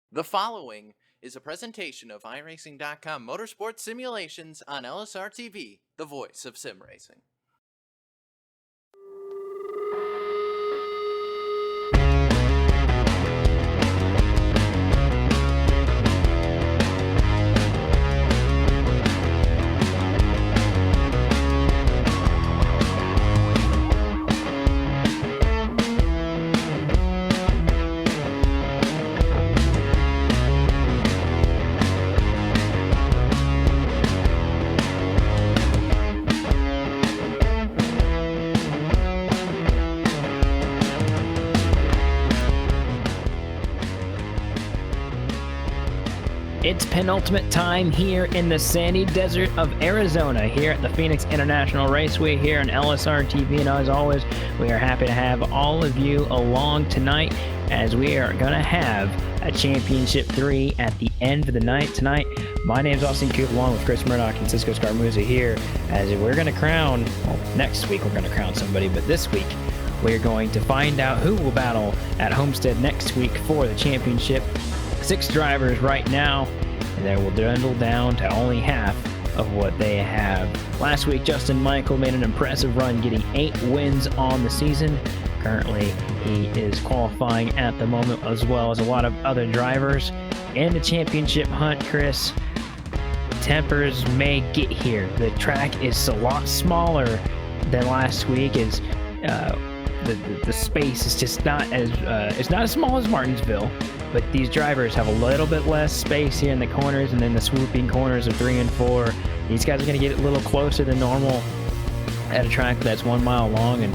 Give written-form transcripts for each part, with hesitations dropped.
The following is a presentation of iRacing.com Motorsports Simulations on LSRTV, the voice of sim racing. It's penultimate time here in the sandy desert of Arizona, here at the Phoenix International Raceway here on LSRTV. And as always, we are happy to have all of you along tonight as we are going to have a Championship 3 at the end of the night tonight. My name is Austin Coop, along with Chris Murdoch and Cisco Scarmuzza here, as we're going to crown, well, next week we're going to crown somebody, but this week we're going to find out who will battle at Homestead next week for the championship. 6 drivers right now, and they will dwindle down to only half of what they have. Last week, Justin Michael made an impressive run, getting 8 wins on the season. Currently, he is qualifying at the moment, as well as a lot of other drivers. In the championship hunt, Chris, tempers may get here. The track is a lot smaller than last week. The space is just not as it's not as small as Martinsville, but these drivers have a little bit less space here in the corners, and then the swooping corners of 3 and 4. These guys are going to get a little closer than normal at a track that's 1 mile long, and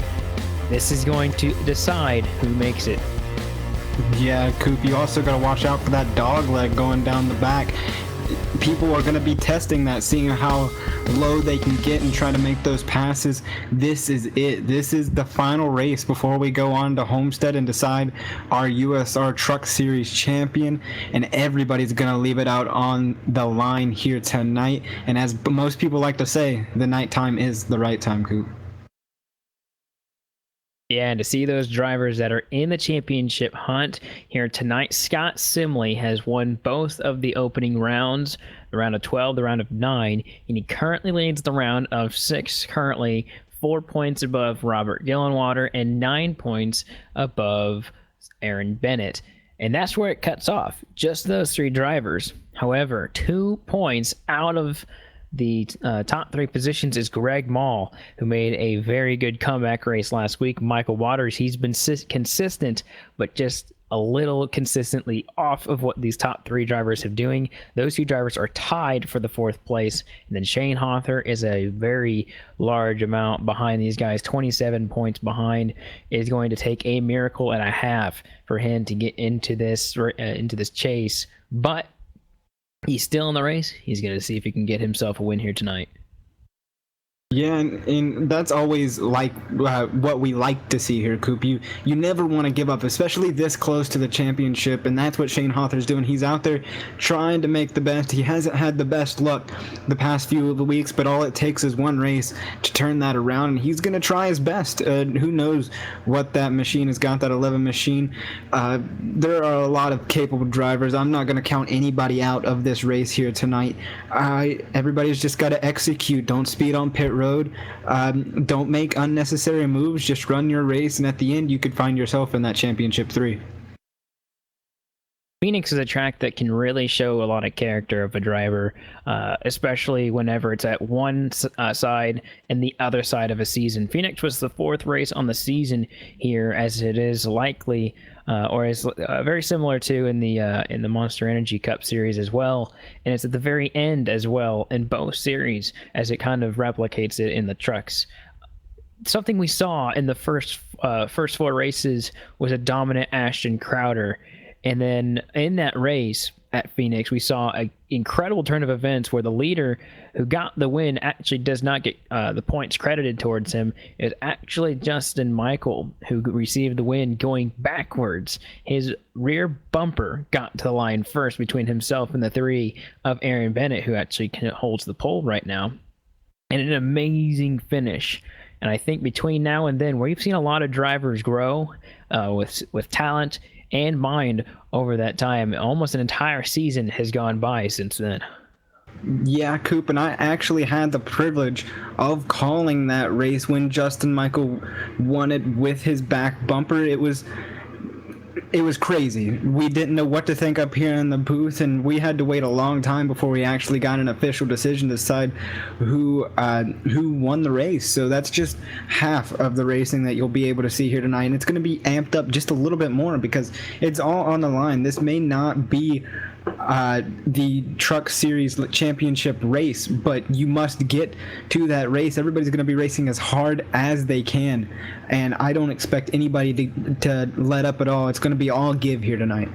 this is going to decide who makes it. Yeah, Coop, you also got to watch out for that dog leg going down the back. People are going to be testing that, seeing how low they can get and try to make those passes. This is it. This is the final race before we go on to Homestead and decide our USR Truck Series champion, and everybody's going to leave it out on the line here tonight. And as most people like to say, the nighttime is the right time, Coop. Yeah, and to see those drivers that are in the championship hunt here tonight, Scott Simley has won both of the opening rounds, the round of 12, the round of 9, and he currently leads the round of 6, currently 4 points above Robert Gillenwater and 9 points above Aaron Bennett. And that's where it cuts off, just those 3 drivers. However, 2 points out of the top 3 positions is Greg Mall, who made a very good comeback race last week. Michael Waters, he's been consistent, but just a little consistently off of what these top 3 drivers have doing. Those 2 drivers are tied for the 4th place. And then Shane Hawther is a very large amount behind these guys, 27 points behind. Is going to take a miracle and a half for him to get into this chase. But he's still in the race. He's going to see if he can get himself a win here tonight. Yeah, and that's always like what we like to see here, Coop. You never want to give up, especially this close to the championship, and that's what Shane Hawther's doing. He's out there trying to make the best. He hasn't had the best luck the past few of the weeks, but all it takes is one race to turn that around, and he's going to try his best. Who knows what that machine has got, that 11 machine. There are a lot of capable drivers. I'm not going to count anybody out of this race here tonight. Everybody's just got to execute. Don't speed on pit road. Don't make unnecessary moves. Just run your race, and at the end, you could find yourself in that championship 3. Phoenix is a track that can really show a lot of character of a driver, especially whenever it's at one side and the other side of a season. Phoenix was the 4th race on the season here, as it is likely, or is very similar to in the Monster Energy Cup series as well. And it's at the very end as well in both series, as it kind of replicates it in the trucks. Something we saw in the first 4 races was a dominant Ashton Crowder. And then in that race at Phoenix, we saw an incredible turn of events where the leader who got the win actually does not get the points credited towards him. It's actually Justin Michael who received the win going backwards. His rear bumper got to the line first between himself and the 3 of Aaron Bennett, who actually holds the pole right now. And an amazing finish. And I think between now and then, where you've seen a lot of drivers grow with talent and mind over that time. Almost an entire season has gone by since then. Yeah, Coop, and I actually had the privilege of calling that race when Justin Michael won it with his back bumper. It was crazy. We didn't know what to think up here in the booth, and we had to wait a long time before we actually got an official decision to decide who won the race. So that's just half of the racing that you'll be able to see here tonight, and it's going to be amped up just a little bit more because it's all on the line. This may not be the Truck Series Championship race, but you must get to that race. Everybody's going to be racing as hard as they can, and I don't expect anybody to let up at all. It's going to be all give here tonight.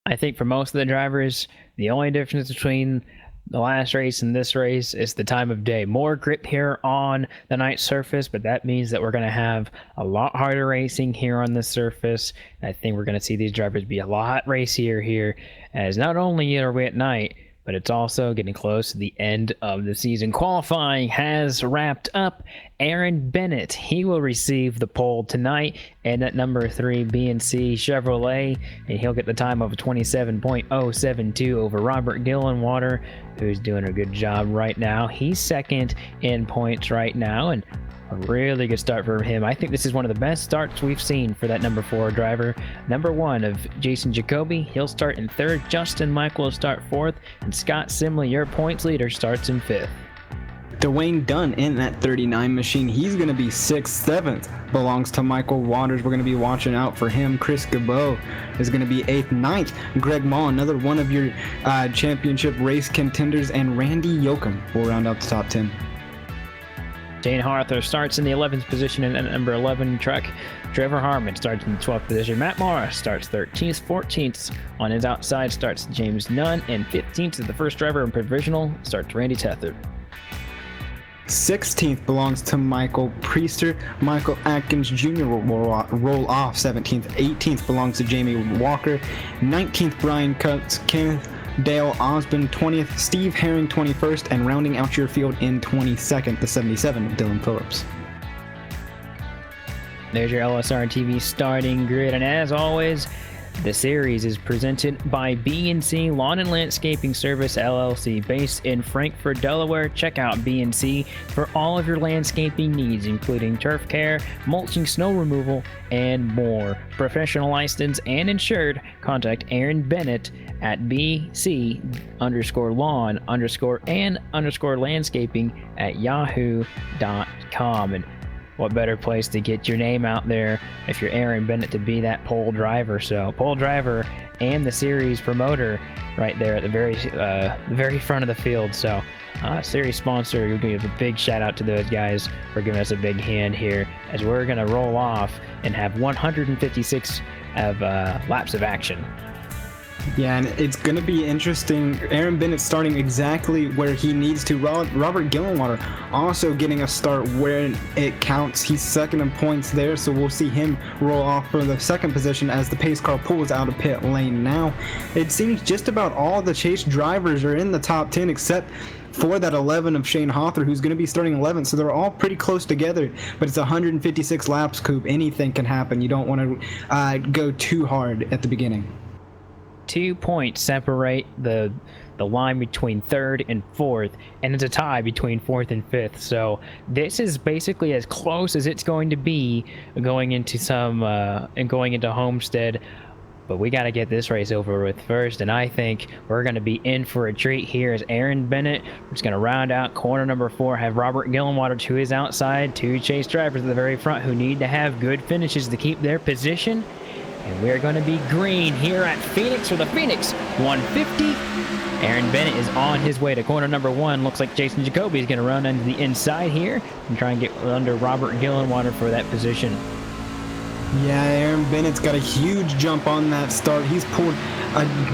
I think for most of the drivers, the only difference between the last race and this race is the time of day. More grip here on the night surface, but that means that we're going to have a lot harder racing here on this surface. I think we're going to see these drivers be a lot racier here, as not only are we at night, but it's also getting close to the end of the season. Qualifying has wrapped up. Aaron Bennett, he will receive the pole tonight, and at number 3 BNC Chevrolet, and he'll get the time of 27.072 over Robert Gillenwater, who's doing a good job right now. He's second in points right now, and a really good start for him. I think this is one of the best starts we've seen for that number 4 driver. Number 1 of Jason Jacoby, he'll start in 3rd. Justin Michael will start 4th. And Scott Simley, your points leader, starts in 5th. Dwayne Dunn in that 39 machine. He's going to be 6th. 7th belongs to Michael Waters. We're going to be watching out for him. Chris Gabot is going to be 8th. 9th, Greg Maul, another one of your championship race contenders. And Randy Yoakum will round out the top 10. Dane Harther starts in the 11th position in number 11 truck. Trevor Harmon starts in the 12th position. Matt Morris starts 13th. 14th on his outside starts James Nunn. And 15th is the first driver in provisional starts Randy Tether. 16th belongs to Michael Priester. Michael Atkins Jr. will roll off 17th. 18th belongs to Jamie Walker. 19th, Brian Cutts. Kenneth Dale Osborne 20th, Steve Herring 21st, and rounding out your field in 22nd, the 77, Dylan Phillips. There's your LSR TV starting grid, and as always, the series is presented by B&C Lawn and Landscaping Service LLC, based in Frankfort, Delaware. Check out B&C for all of your landscaping needs, including turf care, mulching, snow removal, and more. Professional licensed and insured. Contact Aaron Bennett at bc_lawn_and_landscaping at yahoo.com. And what better place to get your name out there if you're Aaron Bennett to be that pole driver? So pole driver and the series promoter right there at the very front of the field. So series sponsor, you'll give a big shout out to those guys for giving us a big hand here as we're going to roll off and have 156 of laps of action. Yeah, and it's going to be interesting. Aaron Bennett starting exactly where he needs to. Robert Gillenwater also getting a start where it counts. He's second in points there, so we'll see him roll off for the second position as the pace car pulls out of pit lane now. It seems just about all the chase drivers are in the top 10 except for that 11 of Shane Hawthorne, who's going to be starting 11th, so they're all pretty close together, but it's 156 laps, Coop. Anything can happen. You don't want to go too hard at the beginning. 2 points separate the line between 3rd and 4th, and it's a tie between 4th and 5th. So this is basically as close as it's going to be going into Homestead. But we got to get this race over with first, and I think we're going to be in for a treat here as Aaron Bennett is going to round out corner number 4, have Robert Gillenwater to his outside, 2 chase drivers at the very front who need to have good finishes to keep their position. And we're going to be green here at Phoenix for the Phoenix 150. Aaron Bennett is on his way to corner number 1. Looks like Jason Jacoby is going to run into the inside here and try and get under Robert Gillenwater for that position. Yeah, Aaron Bennett's got a huge jump on that start. He's pulled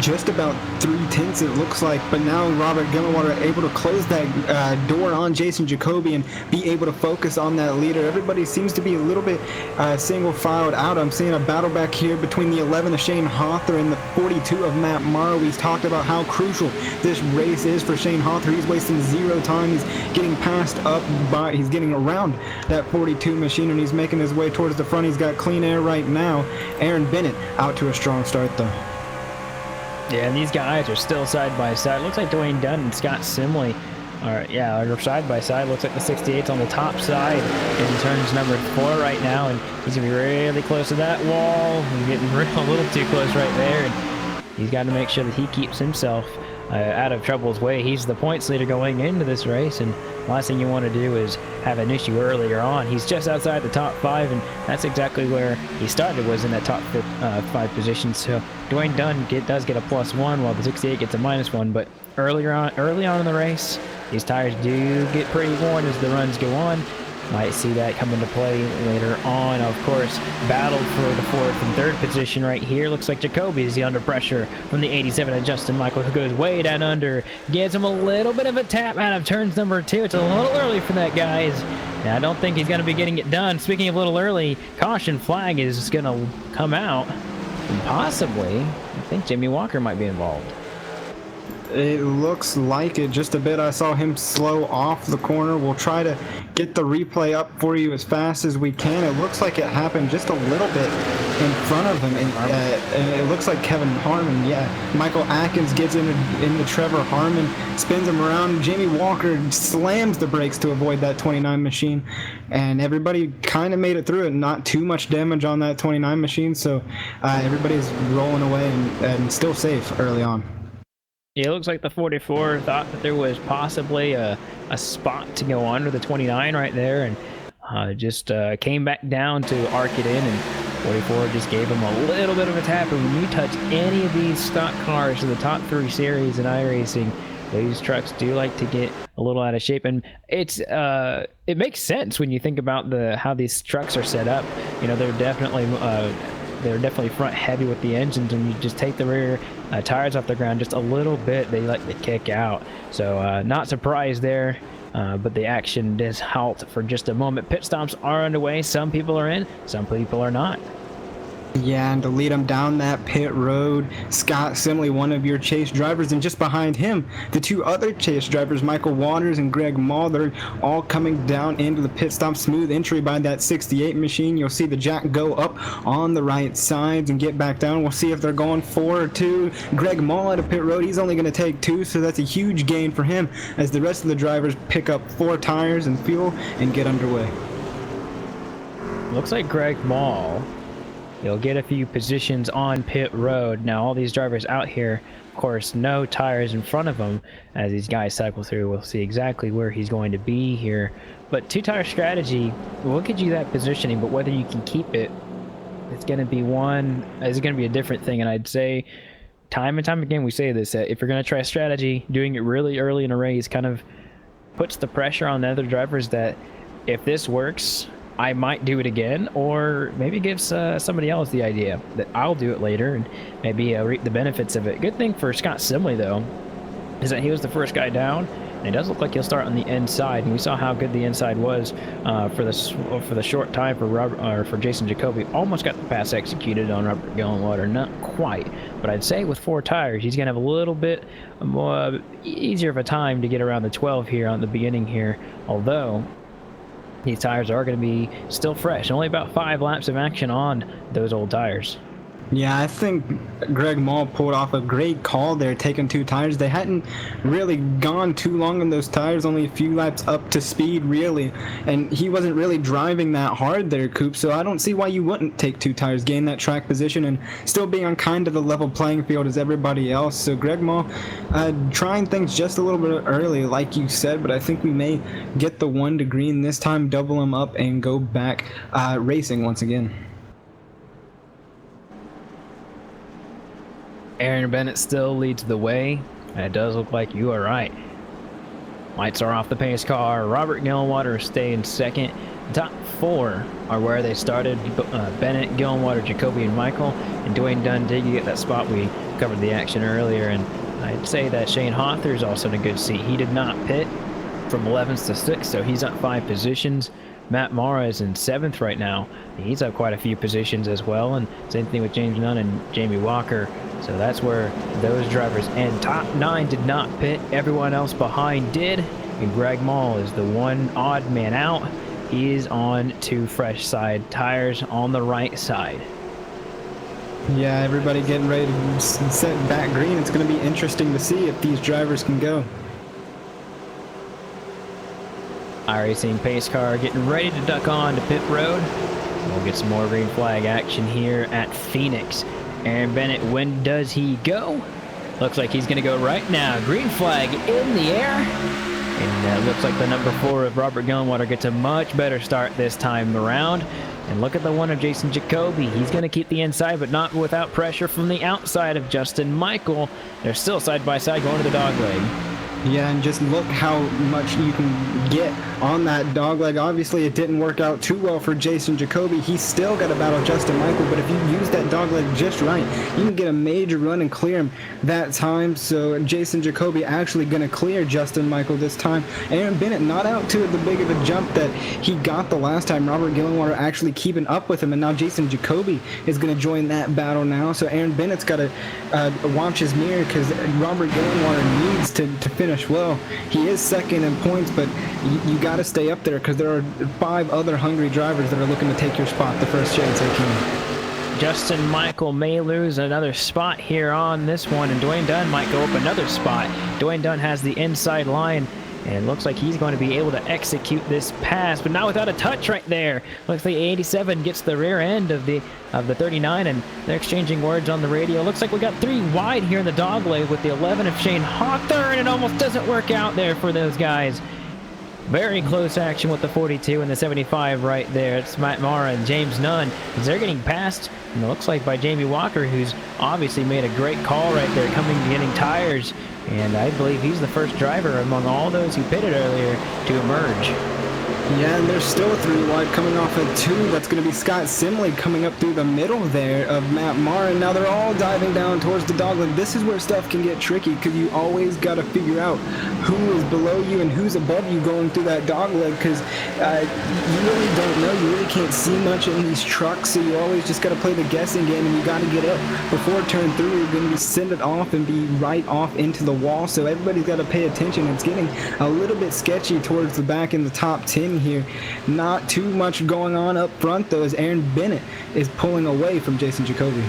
just about 3/10 it looks like, but now Robert Gillenwater able to close that door on Jason Jacoby and be able to focus on that leader. Everybody seems to be a little bit single filed out. I'm seeing a battle back here between the 11 of Shane Hawthorne and the 42 of Matt Morrow. He's talked about how crucial this race is for Shane Hawthorne. He's wasting 0 time. He's getting passed up by, he's getting around that 42 machine, and he's making his way towards the front. He's got clean there right now. Aaron Bennett out to a strong start, though. Yeah, and these guys are still side by side. Looks like Dwayne Dunn and Scott Simley are side by side. Looks like the 68's on the top side in turns number 4 right now, and he's gonna be really close to that wall. He's getting a little too close right there, and he's got to make sure that he keeps himself out of trouble's way. He's the points leader going into this race, and the last thing you want to do is have an issue earlier on. He's just outside the top 5, and that's exactly where he started, was in that top 5 position. So Dwayne Dunn does get a +1, while the 68 gets a -1. But early on in the race, these tires do get pretty worn as the runs go on. Might see that come into play later on. Of course, battle for the 4th and 3rd position right here. Looks like Jacoby is under pressure from the 87 and Justin Michael, who goes way down under. Gives him a little bit of a tap out of turns number 2. It's a little early for that, guys. And I don't think he's going to be getting it done. Speaking of a little early, caution flag is going to come out. And possibly, I think Jimmy Walker might be involved. It looks like it just a bit. I saw him slow off the corner. We'll try to get the replay up for you as fast as we can. It looks like it happened just a little bit in front of him. And it looks like Kevin Harmon. Yeah, Michael Atkins gets into Trevor Harmon, spins him around. Jamie Walker slams the brakes to avoid that 29 machine. And everybody kind of made it through it. Not too much damage on that 29 machine. So everybody's rolling away and still safe early on. Yeah, it looks like the 44 thought that there was possibly a spot to go under the 29 right there, and just came back down to arc it in, and 44 just gave him a little bit of a tap. And when you touch any of these stock cars in the top 3 series in iRacing, these trucks do like to get a little out of shape, and it makes sense when you think about how these trucks are set up. You know, they're definitely front heavy with the engines, and you just take the rear tires off the ground just a little bit, they like to kick out. So not surprised there, but the action does halt for just a moment. Pit stops are underway. Some people are in, some people are not. Yeah, and to lead him down that pit road, Scott Simley, one of your chase drivers, and just behind him, the 2 other chase drivers, Michael Waters and Greg Mulder, all coming down into the pit stop. Smooth entry by that 68 machine. You'll see the jack go up on the right sides and get back down. We'll see if they're going 4 or 2. Greg Mull at a pit road, he's only going to take 2, so that's a huge gain for him as the rest of the drivers pick up 4 tires and fuel and get underway. Looks like Greg Mull, you'll get a few positions on pit road. Now, all these drivers out here, of course, no tires in front of them as these guys cycle through. We'll see exactly where he's going to be here. But 2-tire strategy will get you that positioning, but whether you can keep it, it's going to be a different thing. And I'd say time and time again, we say this, that if you're going to try strategy, doing it really early in a race kind of puts the pressure on the other drivers that if this works, I might do it again, or maybe gives somebody else the idea that I'll do it later and maybe reap the benefits of it. Good thing for Scott Simley, though, is that he was the first guy down, and it does look like he'll start on the inside. And we saw how good the inside was for the short time for Jason Jacoby. Almost got the pass executed on Robert Gillenwater, not quite, but I'd say with 4 tires, he's gonna have a little bit more easier of a time to get around the 12 here on the beginning here, although these tires are going to be still fresh. Only about 5 laps of action on those old tires. Yeah, I think Greg Mull pulled off a great call there, taking 2 tires. They hadn't really gone too long on those tires, only a few laps up to speed, really. And he wasn't really driving that hard there, Coop, so I don't see why you wouldn't take 2 tires, gain that track position, and still be on kind of the level playing field as everybody else. So Greg Mull trying things just a little bit early, like you said, but I think we may get the 1 to green this time, double him up, and go back racing once again. Aaron Bennett still leads the way, and it does look like you are right. Lights are off the pace car. Robert Gillenwater is staying second. The top 4 are where they started. Bennett, Gillenwater, Jacoby, and Michael. And Dwayne Dunn did get that spot. We covered the action earlier, and I'd say that Shane Hawthorne is also in a good seat. He did not pit from 11th to 6th, so he's up 5 positions. Matt Mara is in 7th right now. He's up quite a few positions as well, and same thing with James Nunn and Jamie Walker. So that's where those drivers end. Top 9 did not pit. Everyone else behind did. And Greg Mull is the one odd man out. he is on to fresh side tires on the right side. Yeah, everybody getting ready to set back green. It's going to be interesting to see if these drivers can go. iRacing pace car getting ready to duck on to pit road. We'll get some more green flag action here at Phoenix. Aaron Bennett, when does he go? Looks like he's going to go right now. Green flag in the air. And looks like the number 4 of Robert Gillenwater gets a much better start this time around. And look at the one of Jason Jacoby. He's going to keep the inside, but not without pressure from the outside of Justin Michael. They're still side by side going to the dog leg. Yeah, and just look how much you can get on that dogleg. Obviously, it didn't work out too well for Jason Jacoby. He's still got to battle Justin Michael, but if you use that dogleg just right, you can get a major run and clear him that time. So Jason Jacoby actually going to clear Justin Michael this time. Aaron Bennett not out to the big of a jump that he got the last time. Robert Gillenwater actually keeping up with him, and now Jason Jacoby is going to join that battle now. So Aaron Bennett's got to watch his mirror, because Robert Gillenwater needs to finish well. He is second in points, but you got to stay up there, because there are 5 other hungry drivers that are looking to take your spot the first chance they can. Justin Michael may lose another spot here on this one, and Dwayne Dunn might go up another spot. Dwayne Dunn has the inside line, and it looks like he's going to be able to execute this pass, but not without a touch right there. Looks like 87 gets the rear end of the 39, and they're exchanging words on the radio. Looks like we got 3 wide here in the dog leg with the 11 of Shane Hawthorne, and it almost doesn't work out there for those guys. Very close action with the 42 and the 75 right there. It's Matt Mara and James Nunn, as they're getting passed, and it looks like by Jamie Walker, who's obviously made a great call right there, getting tires. And I believe he's the first driver among all those who pitted earlier to emerge. Yeah, and there's still a 3 wide coming off at 2. That's going to be Scott Simley coming up through the middle there of Matt Marin. Now they're all diving down towards the dogleg. This is where stuff can get tricky, because you always got to figure out who is below you and who's above you going through that dogleg, because you really don't know. You really can't see much in these trucks, so you always just got to play the guessing game, and you got to get up before turn 3. You're going to be send it off and be right off into the wall, so everybody's got to pay attention. It's getting a little bit sketchy towards the back in the top 10 here. Not too much going on up front, though, as Aaron Bennett is pulling away from Jason Jacoby.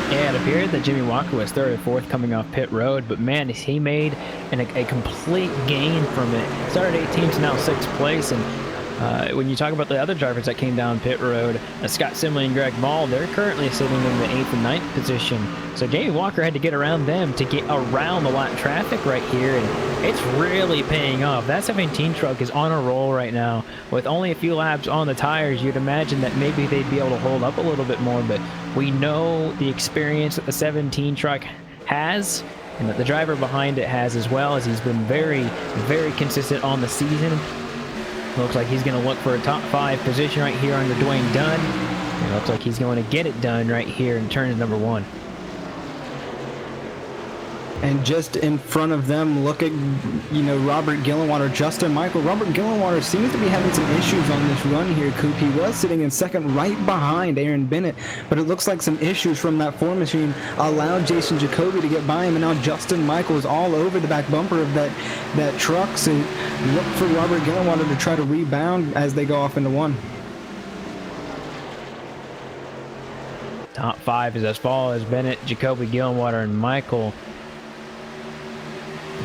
Yeah, it appeared that Jimmy Walker was 3rd or 4th coming off pit road, but man, he made a complete gain from it. Started 18th, now 6th place, and when you talk about the other drivers that came down pit road, Scott Simley and Greg Ball, they're currently sitting in the 8th and 9th position. So Jamie Walker had to get around them to get around the lap traffic right here, and it's really paying off. That 17 truck is on a roll right now. With only a few laps on the tires, you'd imagine that maybe they'd be able to hold up a little bit more, but we know the experience that the 17 truck has, and that the driver behind it has as well, as he's been very, very consistent on the season. Looks like he's going to look for a top 5 position right here under Dwayne Dunn. It looks like he's going to get it done right here in turn number 1. And just in front of them, look at, Robert Gillenwater, Justin Michael. Robert Gillenwater seems to be having some issues on this run here, Coop. He was sitting in second right behind Aaron Bennett, but it looks like some issues from that 4 machine allowed Jason Jacoby to get by him, and now Justin Michael is all over the back bumper of that truck. So look for Robert Gillenwater to try to rebound as they go off into 1. Top 5 is as far as Bennett, Jacoby, Gillenwater, and Michael.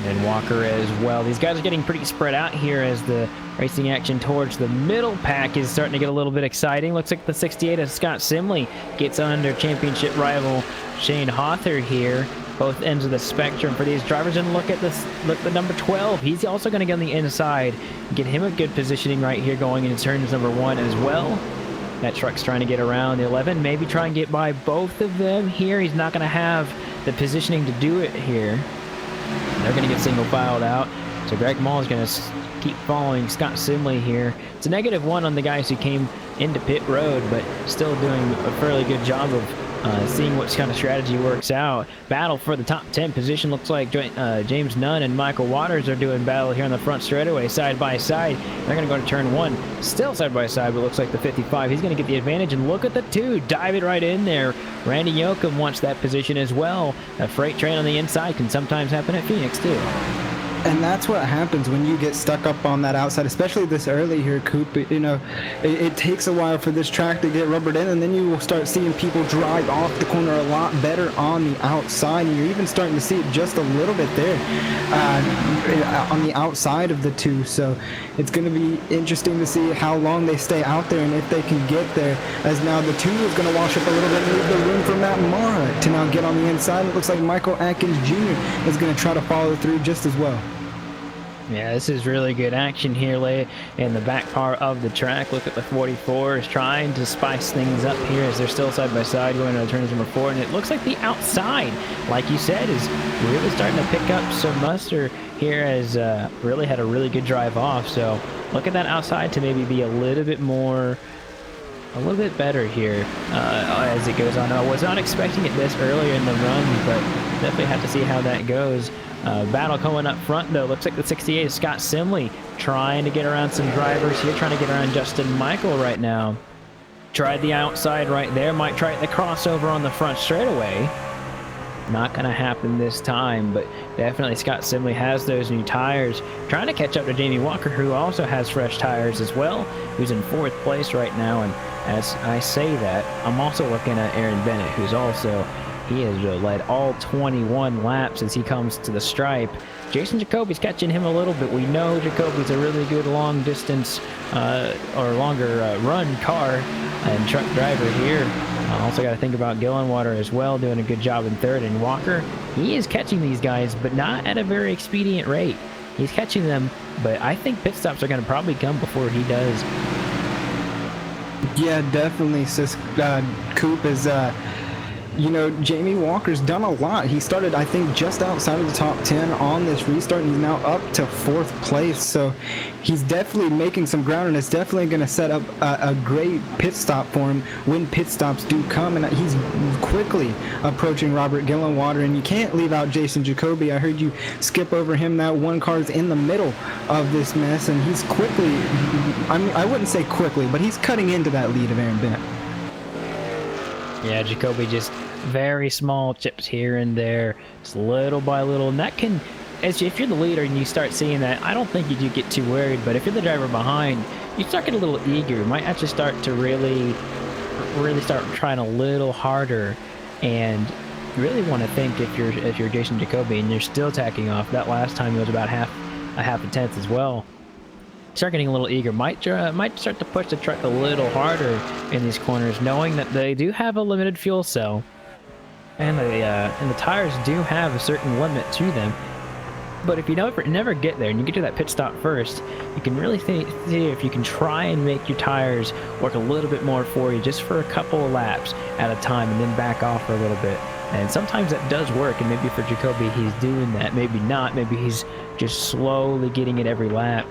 And Walker as well. These guys are getting pretty spread out here as the racing action towards the middle pack is starting to get a little bit exciting. Looks like the 68 of Scott Simley gets under championship rival Shane Hawthorne here. Both ends of the spectrum for these drivers. And look at this. Look at the number 12. He's also going to get on the inside. Get him a good positioning right here going into turns number 1 as well. That truck's trying to get around the 11. Maybe try and get by both of them here. He's not going to have the positioning to do it here. They're going to get single filed out. So Greg Mall is going to keep following Scott Simley here. It's a -1 on the guys who came into pit road, but still doing a fairly good job of seeing what kind of strategy works out. Battle for the top 10 position. Looks like James Nunn and Michael Waters are doing battle here on the front straightaway, side by side. They're going to go to turn 1, still side by side, but looks like the 55. He's going to get the advantage, and look at the 2, dive it right in there. Randy Yoakum wants that position as well. A freight train on the inside can sometimes happen at Phoenix too. And that's what happens when you get stuck up on that outside, especially this early here, Coop. You know, it takes a while for this track to get rubbered in, and then you will start seeing people drive off the corner a lot better on the outside, and you're even starting to see it just a little bit there on the outside of the two. So it's going to be interesting to see how long they stay out there and if they can get there, as now the two is going to wash up a little bit and leave the room for Matt Mara to now get on the inside. It looks like Michael Atkins Jr. is going to try to follow through just as well. Yeah, this is really good action here in the back part of the track. Look at the 44s trying to spice things up here as they're still side by side going to turns number 4. And it looks like the outside, like you said, is really starting to pick up some muster here, as really had a really good drive off. So look at that outside to maybe be a little bit better here as it goes on. I was not expecting it this earlier in the run, but definitely have to see how that goes. Battle coming up front, though. Looks like the 68 is Scott Simley trying to get around some drivers here, trying to get around Justin Michael right now. Tried the outside right there. Might try the crossover on the front straightaway. Not going to happen this time, but definitely Scott Simley has those new tires. Trying to catch up to Jamie Walker, who also has fresh tires as well, who's in 4th place right now. And as I say that, I'm also looking at Aaron Bennett, who's also... He has led all 21 laps as he comes to the stripe. Jason Jacoby's catching him a little bit. We know Jacoby's a really good long distance or longer run car and truck driver here. Also got to think about Gillenwater as well, doing a good job in 3rd. And Walker, he is catching these guys, but not at a very expedient rate. He's catching them, but I think pit stops are going to probably come before he does. Yeah, definitely. Coop is... you know, Jamie Walker's done a lot. He started, I think, just outside of the top 10 on this restart, and he's now up to 4th place. So he's definitely making some ground, and it's definitely going to set up a great pit stop for him when pit stops do come. And he's quickly approaching Robert Gillenwater, and you can't leave out Jason Jacoby. I heard you skip over him. That one car's in the middle of this mess, and he's quickly, I mean, I wouldn't say quickly, but he's cutting into that lead of Aaron Bennett. Yeah, Jacoby just very small chips here and there, just little by little. And that can, if you're the leader and you start seeing that, I don't think you do get too worried. But if you're the driver behind, you start getting a little eager. You might actually start to really start trying a little harder. And you really want to think if you're Jason Jacoby and you're still tacking off. That last time it was about a half a tenth as well. Start getting a little eager, might start to push the truck a little harder in these corners, knowing that they do have a limited fuel cell, and the tires do have a certain limit to them. But if you never get there and you get to that pit stop first, you can really see if you can try and make your tires work a little bit more for you, just for a couple of laps at a time, and then back off for a little bit. And sometimes that does work, and maybe for Jacoby he's doing that, maybe not, maybe he's just slowly getting it every lap.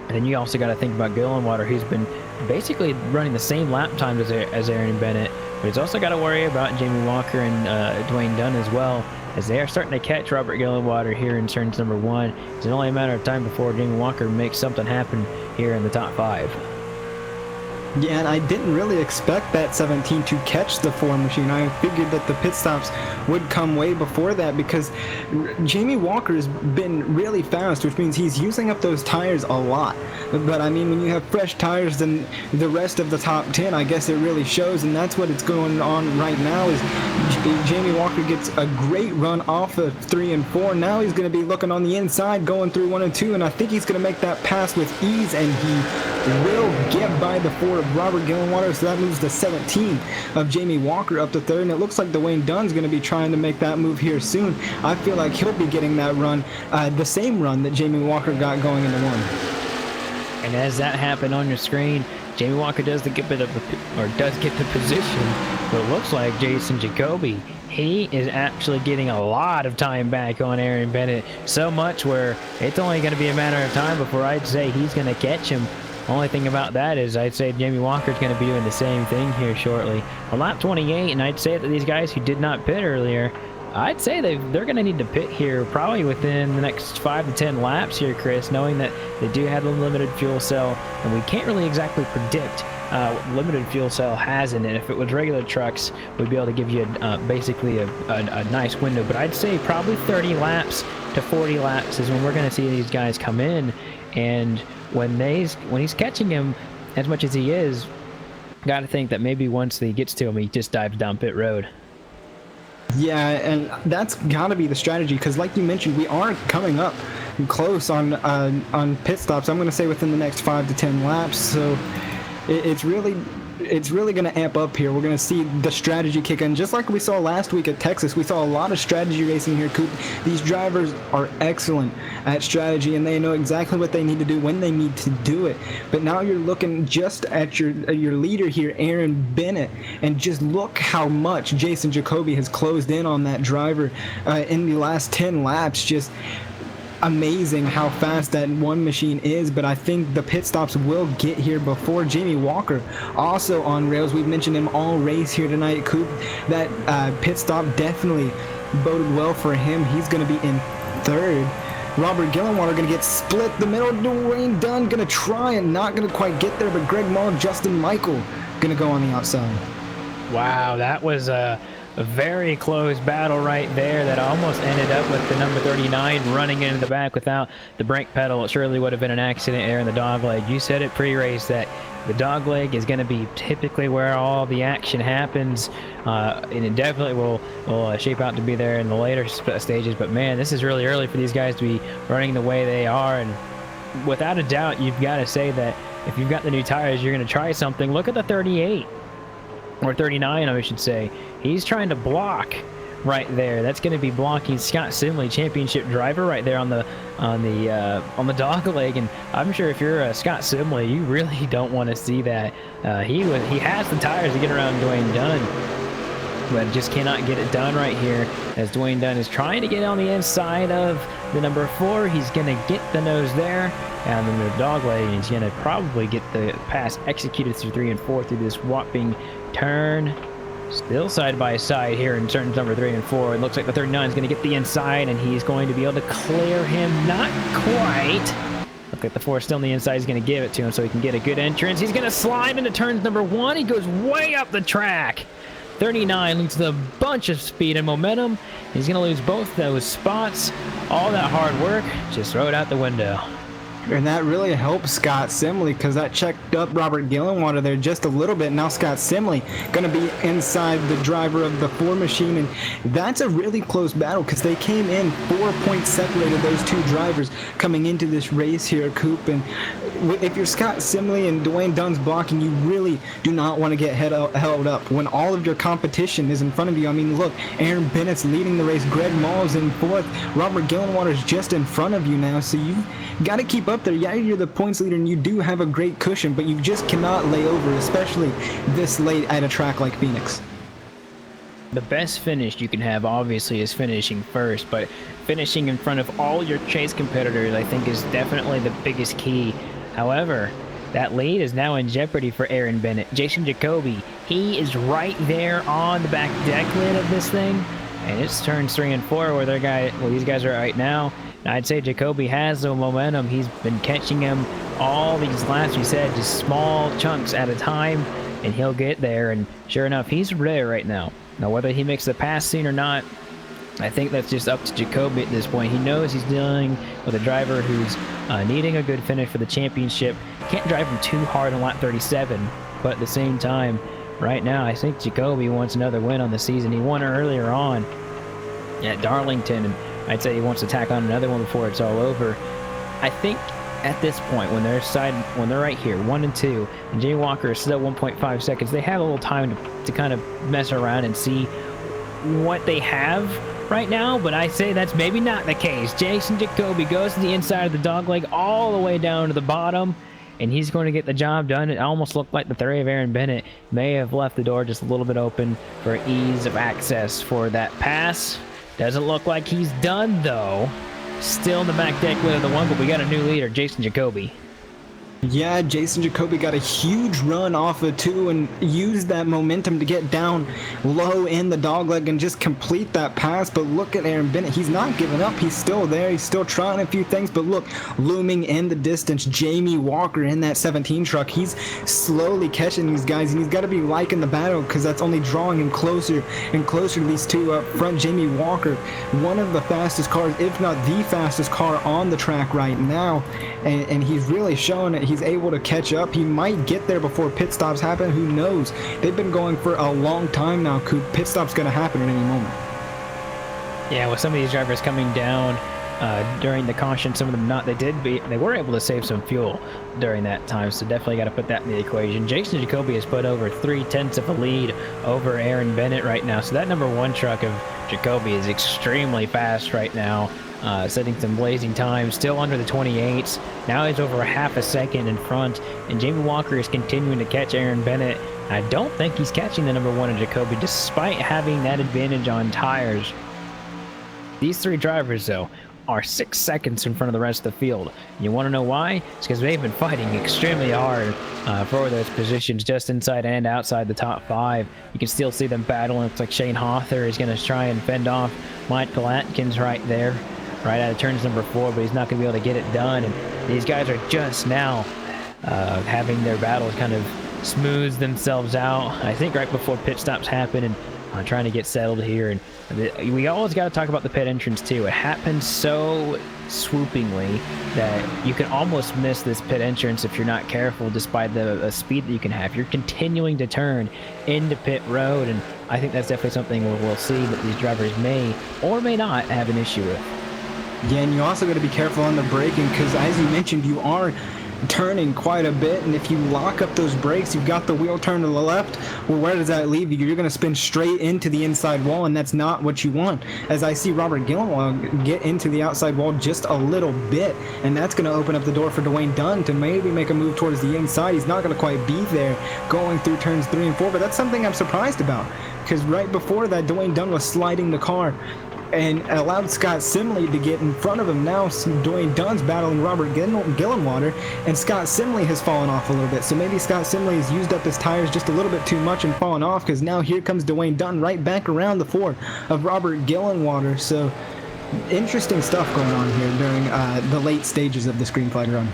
And then you also got to think about Gillenwater, who's been basically running the same lap times as Aaron Bennett. But he's also got to worry about Jamie Walker and Dwayne Dunn as well, as they are starting to catch Robert Gillenwater here in turns number 1. It's only a matter of time before Jamie Walker makes something happen here in the top 5. Yeah, and I didn't really expect that 17 to catch the 4 machine. I figured that the pit stops would come way before that, because Jamie Walker has been really fast, which means he's using up those tires a lot. But I mean, when you have fresh tires, then the rest of the top 10, I guess it really shows, and that's what it's going on right now. Is Jamie Walker gets a great run off of 3 and 4. Now he's going to be looking on the inside, going through 1 and 2, and I think he's going to make that pass with ease, and he will get by the 4 of Robert Gillenwater, so that moves the 17 of Jamie Walker up to 3rd, and it looks like Dwayne Dunn's going to be trying to make that move here soon. I feel like he'll be getting that run, the same run that Jamie Walker got going into 1. And as that happened on your screen, Jamie Walker does get the position, but it looks like Jason Jacoby, he is actually getting a lot of time back on Aaron Bennett, so much where it's only going to be a matter of time before I'd say he's going to catch him. Only thing about that is I'd say Jamie Walker's going to be doing the same thing here shortly. On lap 28, and I'd say that these guys who did not pit earlier, I'd say they're going to need to pit here probably within the next 5 to 10 laps here, Chris, knowing that they do have a limited fuel cell, and we can't really exactly predict limited fuel cell has in it. If it was regular trucks, we'd be able to give you basically a nice window. But I'd say probably 30 laps to 40 laps is when we're going to see these guys come in. And when he's catching him as much as he is, got to think that maybe once he gets to him, he just dives down pit road. Yeah, and that's got to be the strategy, because like you mentioned, we are coming up close on pit stops. I'm going to say within the next 5 to 10 laps. So it's really going to amp up here. We're going to see the strategy kick in. Just like we saw last week at Texas, we saw a lot of strategy racing here, Coop. These drivers are excellent at strategy, and they know exactly what they need to do when they need to do it. But now you're looking just at your leader here, Aaron Bennett, and just look how much Jason Jacoby has closed in on that driver in the last 10 laps. Just amazing how fast that one machine is. But I think the pit stops will get here before Jamie Walker, also on rails. We've mentioned him all race here tonight, Coop. That pit stop definitely boded well for him. He's going to be in third. Robert Gillenwater going to get split the middle. Dwayne Dunn going to try and not going to quite get there, but Greg Mull, Justin Michael going to go on the outside. Wow, that was a very close battle right there that almost ended up with the number 39 running into the back without the brake pedal. It surely would have been an accident there in the dogleg. You said it pre-race that the dogleg is going to be typically where all the action happens, and it definitely will shape out to be there in the later stages. But man, this is really early for these guys to be running the way they are, and without a doubt, you've got to say that if you've got the new tires, you're going to try something. Look at the 38. Or 39, I should say. He's trying to block right there. That's going to be blocking Scott Simley, championship driver, right there on the dog leg. And I'm sure if you're Scott Simley, you really don't want to see that. He has the tires to get around Dwayne Dunn, but just cannot get it done right here as Dwayne Dunn is trying to get on the inside of the number 4. He's going to get the nose there, and then the dog leg, he's going to probably get the pass executed through 3 and 4 through this whopping turn. Still side by side here in turns number 3 and 4. It looks like the 39 is going to get the inside, and he's going to be able to clear him. Not quite. Look like the 4 still on the inside. He's going to give it to him so he can get a good entrance. He's going to slide into turns number 1. He goes way up the track. 39 leads to a bunch of speed and momentum. He's going to lose both those spots. All that hard work, just throw it out the window. And that really helps Scott Simley, because that checked up Robert Gillenwater there just a little bit. Now Scott Simley going to be inside the driver of the 4 machine, and that's a really close battle because they came in 4 points separated, those two drivers coming into this race here, Coop. And if you're Scott Simley and Dwayne Dunn's blocking, you really do not want to get held up when all of your competition is in front of you. I mean, look, Aaron Bennett's leading the race, Greg Mull's in 4th, Robert Gillenwater's just in front of you now, so you've got to keep up there. Yeah, you're the points leader and you do have a great cushion, but you just cannot lay over, especially this late at a track like Phoenix. The best finish you can have, obviously, is finishing first, but finishing in front of all your chase competitors, I think, is definitely the biggest key. However, that lead is now in jeopardy for Aaron Bennett. Jason Jacoby, he is right there on the back deck lid of this thing, and it's turns 3 and 4 where these guys are right now. I'd say Jacoby has the momentum. He's been catching him all these laps, we said, just small chunks at a time, and he'll get there. And sure enough, he's there right now. Now, whether he makes the pass soon or not, I think that's just up to Jacoby at this point. He knows he's dealing with a driver who's needing a good finish for the championship. Can't drive him too hard on lap 37, but at the same time, right now, I think Jacoby wants another win on the season. He won earlier on at Darlington, and I'd say he wants to tack on another one before it's all over. I think at this point, when they're right here, 1 and 2, and Jay Walker is still 1.5 seconds, they have a little time to kind of mess around and see what they have right now, but I say that's maybe not the case. Jason Jacoby goes to the inside of the dogleg all the way down to the bottom, and he's going to get the job done. It almost looked like the 3 of Aaron Bennett may have left the door just a little bit open for ease of access for that pass. Doesn't look like he's done, though. Still in the back deck lid of the 1, but we got a new leader, Jason Jacoby. Yeah, Jason Jacoby got a huge run off of 2 and used that momentum to get down low in the dogleg and just complete that pass. But look at Aaron Bennett. He's not giving up. He's still there. He's still trying a few things. But look, looming in the distance, Jamie Walker in that 17 truck. He's slowly catching these guys, and he's got to be liking the battle because that's only drawing him closer and closer to these two up front. Jamie Walker, one of the fastest cars, if not the fastest car on the track right now. And he's really showing it. He's able to catch up. He might get there before pit stops happen. Who knows? They've been going for a long time now, Coop. Pit stop's going to happen at any moment. Yeah, with some of these drivers coming down during the caution, some of them not, they were able to save some fuel during that time, so definitely got to put that in the equation. Jason Jacoby has put over 3/10 of a lead over Aaron Bennett right now, so that number 1 truck of Jacoby is extremely fast right now. Setting some blazing times, still under the 28s. Now he's over a half a second in front, and Jamie Walker is continuing to catch Aaron Bennett. I don't think he's catching the number 1 of Jacoby, despite having that advantage on tires. These 3 drivers, though, are 6 seconds in front of the rest of the field. You want to know why? It's because they've been fighting extremely hard for those positions just inside and outside the top 5. You can still see them battling. It's like Shane Hawther is going to try and fend off Michael Atkins right there, right out of turns number 4, but he's not going to be able to get it done. And these guys are just now having their battles kind of smooth themselves out, I think right before pit stops happen, and trying to get settled here. And we always got to talk about the pit entrance too. It happens so swoopingly that you can almost miss this pit entrance if you're not careful, despite the speed that you can have. You're continuing to turn into pit road, and I think that's definitely something we'll see that these drivers may or may not have an issue with. Yeah, and you also got to be careful on the braking because, as you mentioned, you are turning quite a bit, and if you lock up those brakes, you've got the wheel turn to the left. Well, where does that leave you? You're going to spin straight into the inside wall, and that's not what you want. As I see Robert Gillenwald get into the outside wall just a little bit, and that's going to open up the door for Dwayne Dunn to maybe make a move towards the inside. He's not going to quite be there going through turns 3 and 4, but that's something I'm surprised about, because right before that, Dwayne Dunn was sliding the car and allowed Scott Simley to get in front of him. Now Dwayne Dunn's battling Robert Gillenwater, and Scott Simley has fallen off a little bit. So maybe Scott Simley has used up his tires just a little bit too much and fallen off, because now here comes Dwayne Dunn right back around the 4 of Robert Gillenwater. So interesting stuff going on here during the late stages of this green flag run.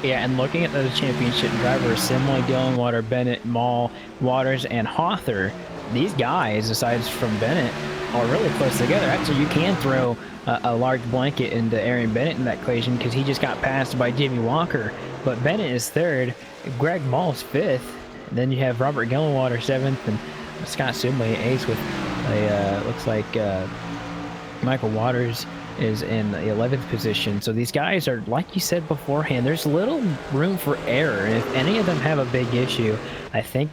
Yeah, and looking at those championship drivers, Simley, Gillenwater, Bennett, Mall, Waters, and Hawther, these guys, aside from Bennett, are really close together. Actually, you can throw a large blanket into Aaron Bennett in that equation because he just got passed by Jamie Walker. But Bennett is 3rd, Greg Mall's 5th, and then you have Robert Gillenwater 7th, and Scott Simley 8th with a, looks like Michael Waters is in the 11th position. So these guys are, like you said beforehand, there's little room for error. And if any of them have a big issue, I think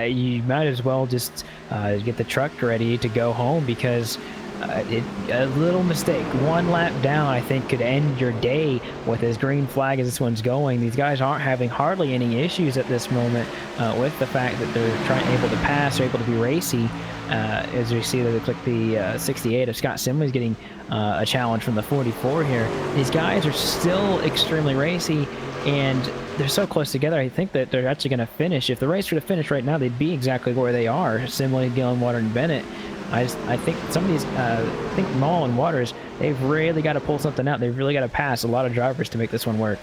you might as well just get the truck ready to go home, because a little mistake, 1 lap down, I think could end your day with as green flag as this one's going. These guys aren't having hardly any issues at this moment with the fact that they're able to pass, or able to be racy. As you see, that looks like the 68 of Scott Simley's getting a challenge from the 44 here. These guys are still extremely racy, and they're so close together. I think that they're actually going to finish. If the race were to finish right now, they'd be exactly where they are, Simley, Gillenwater, and Bennett. I think some of these, I think Mall and Waters, they've really got to pull something out. They've really got to pass a lot of drivers to make this one work.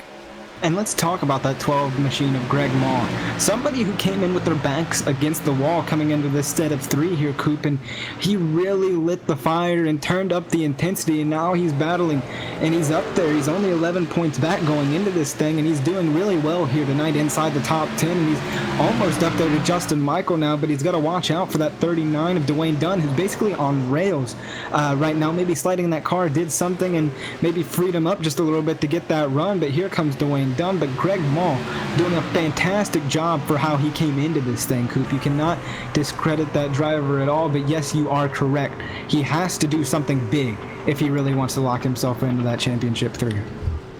And let's talk about that 12 machine of Greg Mall. Somebody who came in with their backs against the wall coming into this set of 3 here, Coop, and he really lit the fire and turned up the intensity, and now he's battling, and he's up there. He's only 11 points back going into this thing, and he's doing really well here tonight inside the top 10, and he's almost up there to Justin Michael now, but he's got to watch out for that 39 of Dwayne Dunn, who's basically on rails right now. Maybe sliding that car did something and maybe freed him up just a little bit to get that run, but here comes Dwayne Dunn. But Greg Mall doing a fantastic job for how he came into this thing, Coop. You cannot discredit that driver at all, but yes, you are correct. He has to do something big if he really wants to lock himself into that championship 3.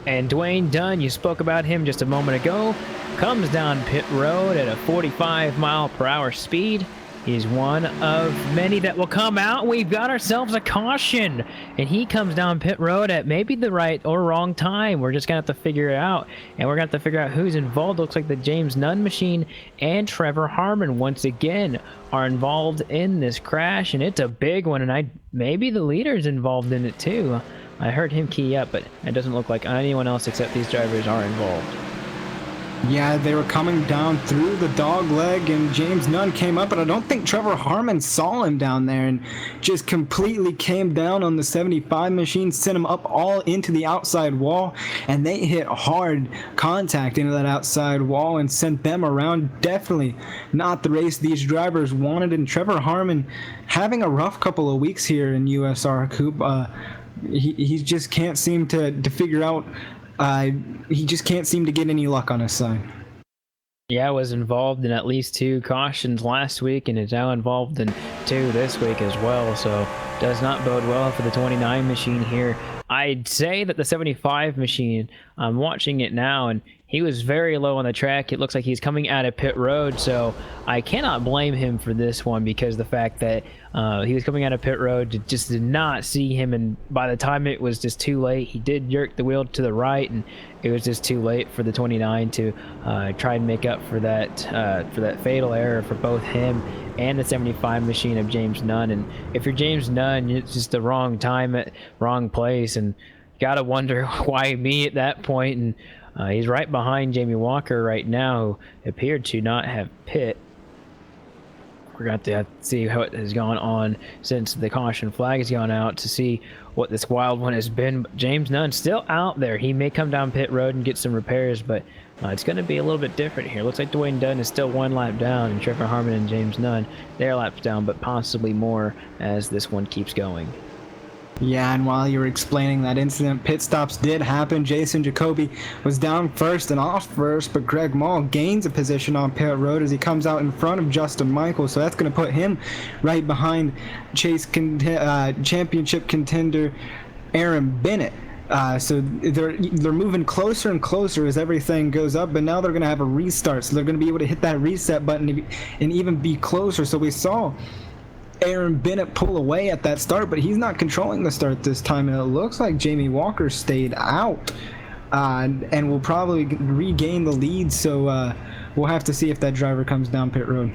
And Dwayne Dunn, you spoke about him just a moment ago, comes down pit road at a 45-mile-per-hour speed. He's one of many that will come out. We've got ourselves a caution, and he comes down pit road at maybe the right or wrong time. We're just gonna have to figure it out, and we're gonna have to figure out who's involved. Looks like the James Nunn machine and Trevor Harmon once again are involved in this crash, and it's a big one, and maybe the leader's involved in it too. I heard him key up, but it doesn't look like anyone else except these drivers are involved. Yeah, they were coming down through the dog leg, and James Nunn came up, and I don't think Trevor Harmon saw him down there and just completely came down on the 75 machine, sent him up all into the outside wall, and they hit hard contact into that outside wall and sent them around. Definitely not the race these drivers wanted, and Trevor Harmon having a rough couple of weeks here in USR Coupe. He just can't seem to figure out. He just can't seem to get any luck on his side. Yeah, was involved in at least 2 cautions last week, and is now involved in 2 this week as well. So does not bode well for the 29 machine here. I'd say that the 75 machine, I'm watching it now, and he was very low on the track. It looks like he's coming out of pit road, so I cannot blame him for this one, because the fact that he was coming out of pit road, just did not see him, and by the time it was just too late, he did jerk the wheel to the right, and it was just too late for the 29 to try and make up for that fatal error for both him and the 75 machine of James Nunn. And if you're James Nunn, it's just the wrong time at wrong place, and gotta wonder why me at that point. And he's right behind Jamie Walker right now, who appeared to not have pit. We're going to have to see what has gone on since the caution flag has gone out to see what this wild one has been. But James Nunn still out there. He may come down pit road and get some repairs, but it's going to be a little bit different here. Looks like Dwayne Dunn is still 1 lap down, and Trevor Harmon and James Nunn, they're laps down, but possibly more as this one keeps going. Yeah, and while you were explaining that incident, pit stops did happen. Jason Jacoby was down first and off first, but Greg Mall gains a position on pit road as he comes out in front of Justin Michael, so that's going to put him right behind championship contender Aaron Bennett. So they're moving closer and closer as everything goes up, but now they're going to have a restart, so they're going to be able to hit that reset button and even be closer. So we saw Aaron Bennett pull away at that start, but he's not controlling the start this time, and it looks like Jamie Walker stayed out and will probably regain the lead, so we'll have to see if that driver comes down pit road.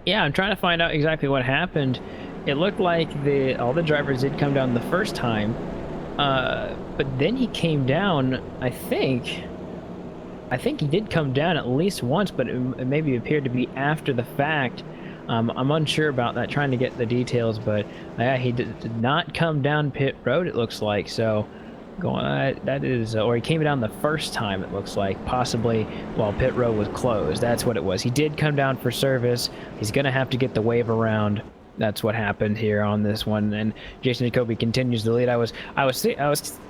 Yeah, I'm trying to find out exactly what happened. It looked like all the drivers did come down the first time, but then he came down, I think he did come down at least once, but it maybe appeared to be after the fact. I'm unsure about that, trying to get the details, but yeah, he did not come down pit road, it looks like. So that is, or he came down the first time, it looks like, possibly while pit road was closed. That's what it was. He did come down for service. He's gonna have to get the wave around. That's what happened here on this one, and Jason Jacoby continues the lead. I was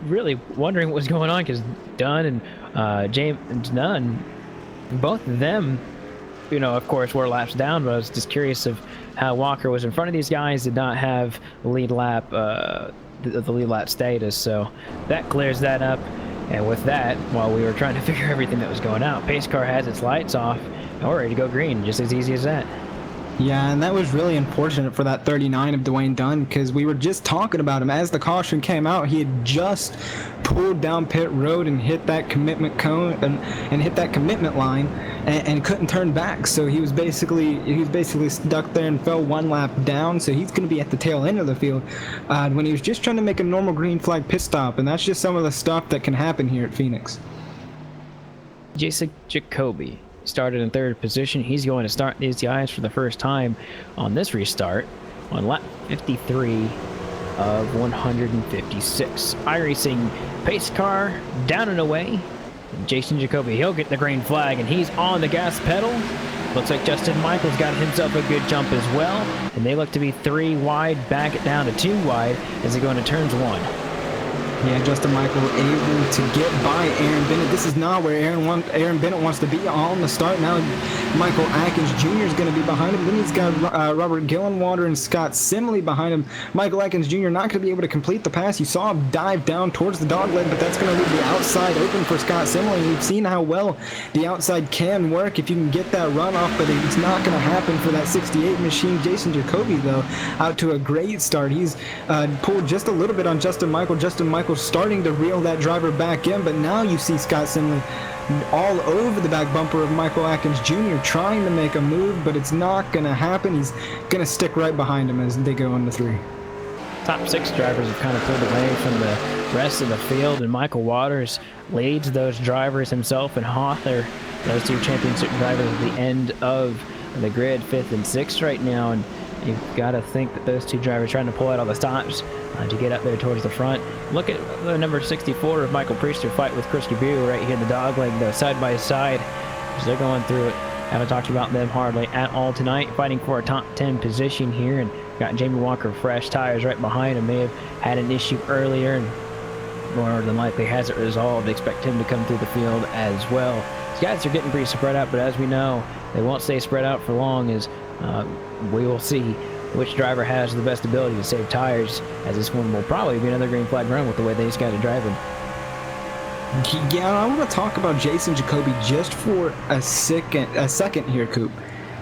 really wondering what was going on, because Dunn and James Nunn, both of them, you know, of course, we're laps down, but I was just curious of how Walker was in front of these guys, did not have lead lap, the lead lap status, so that clears that up. And with that, while we were trying to figure everything that was going out, pace car has its lights off, and we're ready to go green, just as easy as that. Yeah, and that was really unfortunate for that 39 of Dwayne Dunn, because we were just talking about him. As the caution came out, he had just pulled down pit road and hit that commitment cone and hit that commitment line and couldn't turn back. So he was basically stuck there and fell 1 lap down. So he's going to be at the tail end of the field when he was just trying to make a normal green flag pit stop. And that's just some of the stuff that can happen here at Phoenix. Jason Jacoby started in 3rd position. He's going to start these guys for the first time on this restart on lap 53 of 156. iRacing pace car down and away. And Jason Jacoby, he'll get the green flag, and he's on the gas pedal. Looks like Justin Michael's got himself a good jump as well, and they look to be 3 wide, back it down to 2 wide as they go into turns 1. Yeah, Justin Michael able to get by Aaron Bennett. This is not where Aaron Bennett wants to be on the start. Now Michael Atkins Jr. is going to be behind him. Then he's got Robert Gillenwater and Scott Simley behind him. Michael Atkins Jr. not going to be able to complete the pass. You saw him dive down towards the dogleg, but that's going to leave the outside open for Scott Simley. And we've seen how well the outside can work if you can get that run off, but it's not going to happen for that 68 machine. Jason Jacoby, though, out to a great start. He's pulled just a little bit on Justin Michael. Justin Michael starting to reel that driver back in, but now you see Scott Simley all over the back bumper of Michael Atkins Jr. trying to make a move, but it's not going to happen. He's going to stick right behind him as they go into 3. Top 6 drivers have kind of pulled away from the rest of the field, and Michael Waters leads those drivers himself, and Hawther, those 2 championship drivers at the end of the grid, 5th and 6th right now, and you've got to think that those 2 drivers trying to pull out all the stops to get up there towards the front. Look at the number 64 of Michael Priester fight with Chris Dubuque right here in the dogleg, though, side by side as they're going through it. Haven't talked about them hardly at all tonight, fighting for a top 10 position here, and got Jamie Walker fresh tires right behind him. May have had an issue earlier, and more than likely has it resolved. Expect him to come through the field as well. These guys are getting pretty spread out, but as we know, they won't stay spread out for long, as we will see which driver has the best ability to save tires, as this one will probably be another green flag run with the way these guys are driving. Yeah, I want to talk about Jason Jacoby just for a second here, Coop.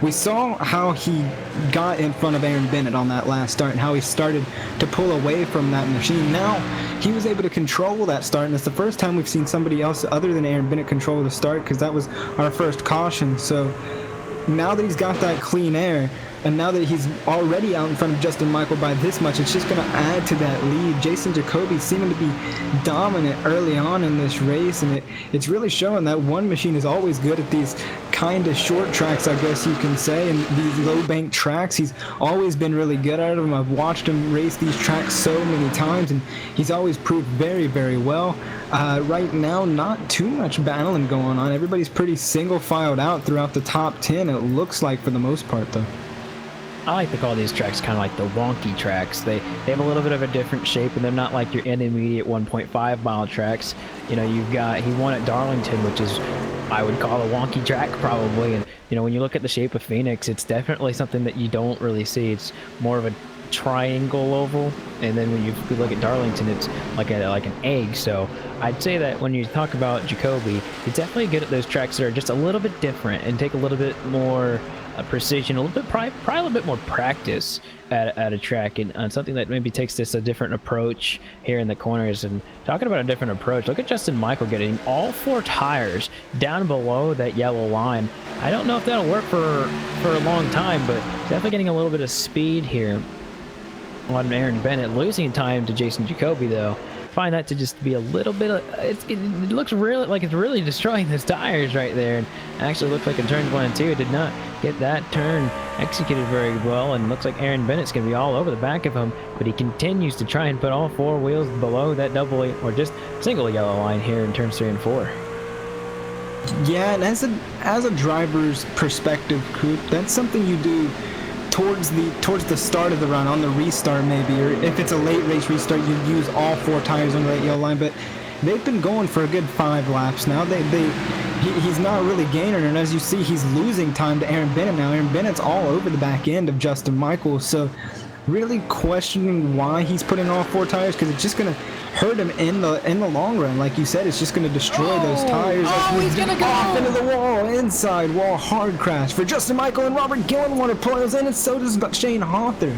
We saw how he got in front of Aaron Bennett on that last start and how he started to pull away from that machine. Now he was able to control that start, and it's the first time we've seen somebody else other than Aaron Bennett control the start, because that was our first caution. So now that he's got that clean air, and now that he's already out in front of Justin Michael by this much, it's just going to add to that lead. Jason Jacoby seeming to be dominant early on in this race, and it's really showing that one machine is always good at these kind of short tracks, I guess you can say, and these low bank tracks. He's always been really good at them. I've watched him race these tracks so many times, and he's always proved very, very well. Right now, not too much battling going on. Everybody's pretty single-filed out throughout the top 10, it looks like, for the most part, though. I like to call these tracks kind of like the wonky tracks. They have a little bit of a different shape, and they're not like your intermediate 1.5 mile tracks. You know, he won at Darlington, which is, I would call a wonky track probably. And, you know, when you look at the shape of Phoenix, it's definitely something that you don't really see. It's more of a triangle oval, and then when you look at Darlington, it's like an egg. So I'd say that when you talk about Jacoby, he's definitely good at those tracks that are just a little bit different and take a little bit more precision, a little bit, probably a little bit more practice at a track, and something that maybe takes this a different approach here in the corners. And talking about a different approach, look at Justin Michael getting all 4 tires down below that yellow line. I don't know if that'll work for a long time, but definitely getting a little bit of speed here on Aaron Bennett. Losing time to Jason Jacoby, though, find that to just be a little bit of, it looks really like it's really destroying his tires right there. And actually looked like in turn 1 and 2 did not get that turn executed very well, and looks like Aaron Bennett's gonna be all over the back of him, but he continues to try and put all 4 wheels below that double or just single yellow line here in turns 3 and 4. Yeah, and as a driver's perspective, Coop, that's something you do towards the start of the run, on the restart maybe, or if it's a late race restart, you use all 4 tires on that yellow line. But they've been going for a good 5 laps now. He's not really gaining, and as you see, he's losing time to Aaron Bennett now. Aaron Bennett's all over the back end of Justin Michael, so really questioning why he's putting all 4 tires, because it's just going to hurt him in the long run. Like you said, it's just going to destroy those tires. He's going to go off into the wall, inside wall, hard crash for Justin Michael, and Robert Gillenwater pulls in, and so does Shane Hawther.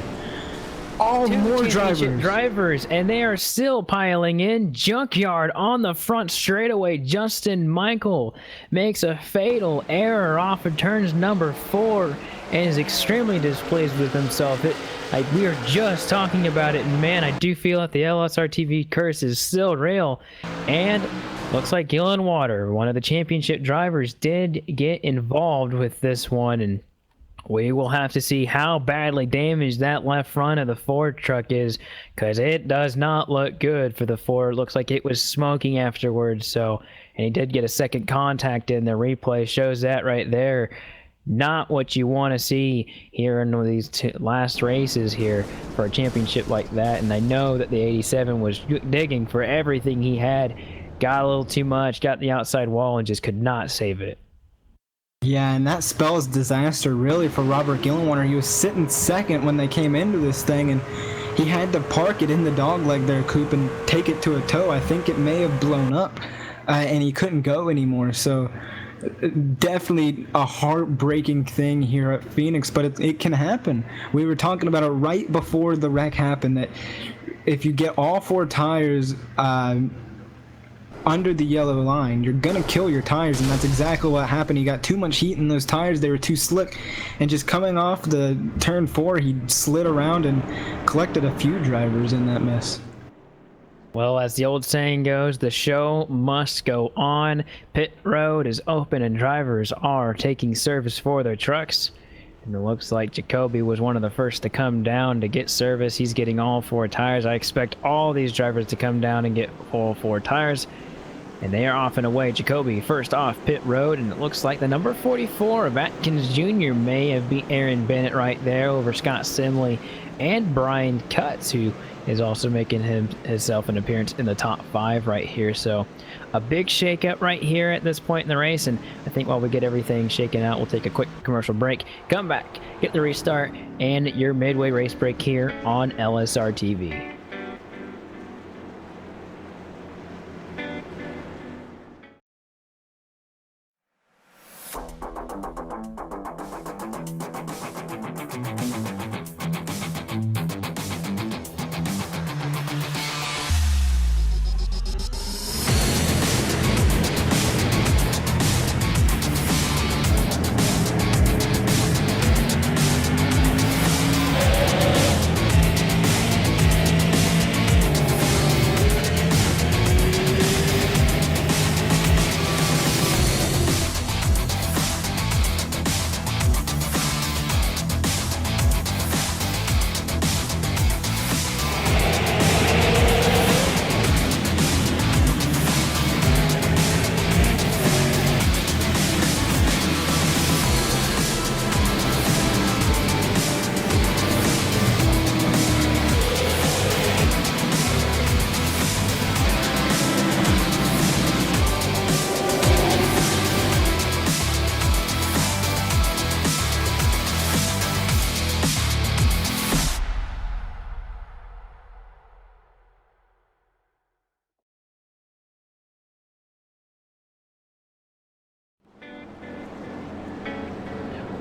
All 2 more drivers, and they are still piling in. Junkyard on the front straightaway. Justin Michael makes a fatal error off of turns number 4 and is extremely displeased with himself. We are just talking about it, and man, I do feel that the LSRTV curse is still real. And looks like Gillenwater, one of the championship drivers, did get involved with this one, and we will have to see how badly damaged that left front of the Ford truck is, because it does not look good for the Ford. Looks like it was smoking afterwards. So, and he did get a second contact in the replay, shows that right there. not what you want to see here in these last races here for a championship like that. And I know that the 87 was digging for everything he had, got a little too much, got the outside wall, and just could not save it. Yeah, and that spells disaster really for Robert Gillenwater. He was sitting second when they came into this thing, and he had to park it in the dogleg there, Coop, and take it to a tow. I think it may have blown up, and he couldn't go anymore. So definitely a heartbreaking thing here at Phoenix, but it can happen. We were talking about it right before the wreck happened, that if you get all 4 tires under the yellow line, you're gonna kill your tires, and that's exactly what happened. He got too much heat in those tires, they were too slick, and just coming off the turn 4, he slid around and collected a few drivers in that mess. Well, as the old saying goes, the show must go on. Pit road is open and drivers are taking service for their trucks. And it looks like Jacoby was one of the first to come down to get service. He's getting all 4 tires. I expect all these drivers to come down and get all 4 tires. And they are off and away. Jacoby first off pit road, and it looks like the number 44 of Atkins Jr. may have beat Aaron Bennett right there over Scott Simley and Brian Cutts, who is also making himself an appearance in the top 5 right here. So a big shakeup right here at this point in the race, and I think while we get everything shaken out, we'll take a quick commercial break, come back, get the restart, and your midway race break here on LSRTV.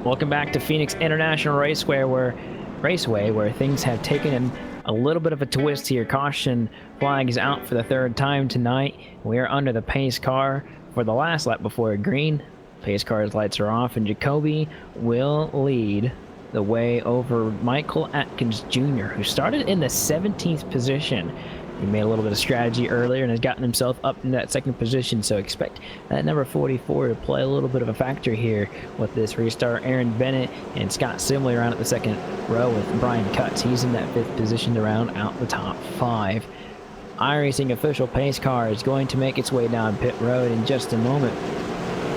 Welcome back to Phoenix International Raceway, where things have taken a little bit of a twist here. Caution flag is out for the 3rd time tonight. We are under the pace car for the last lap before green. Pace car's lights are off, and Jacoby will lead the way over Michael Atkins Jr., who started in the 17th position. He made a little bit of strategy earlier and has gotten himself up in that 2nd position, so expect that number 44 to play a little bit of a factor here with this restart. Aaron Bennett and Scott Simley around at the 2nd row with Brian Cutts. He's in that 5th position to round out the top 5. iRacing official pace car is going to make its way down pit road in just a moment.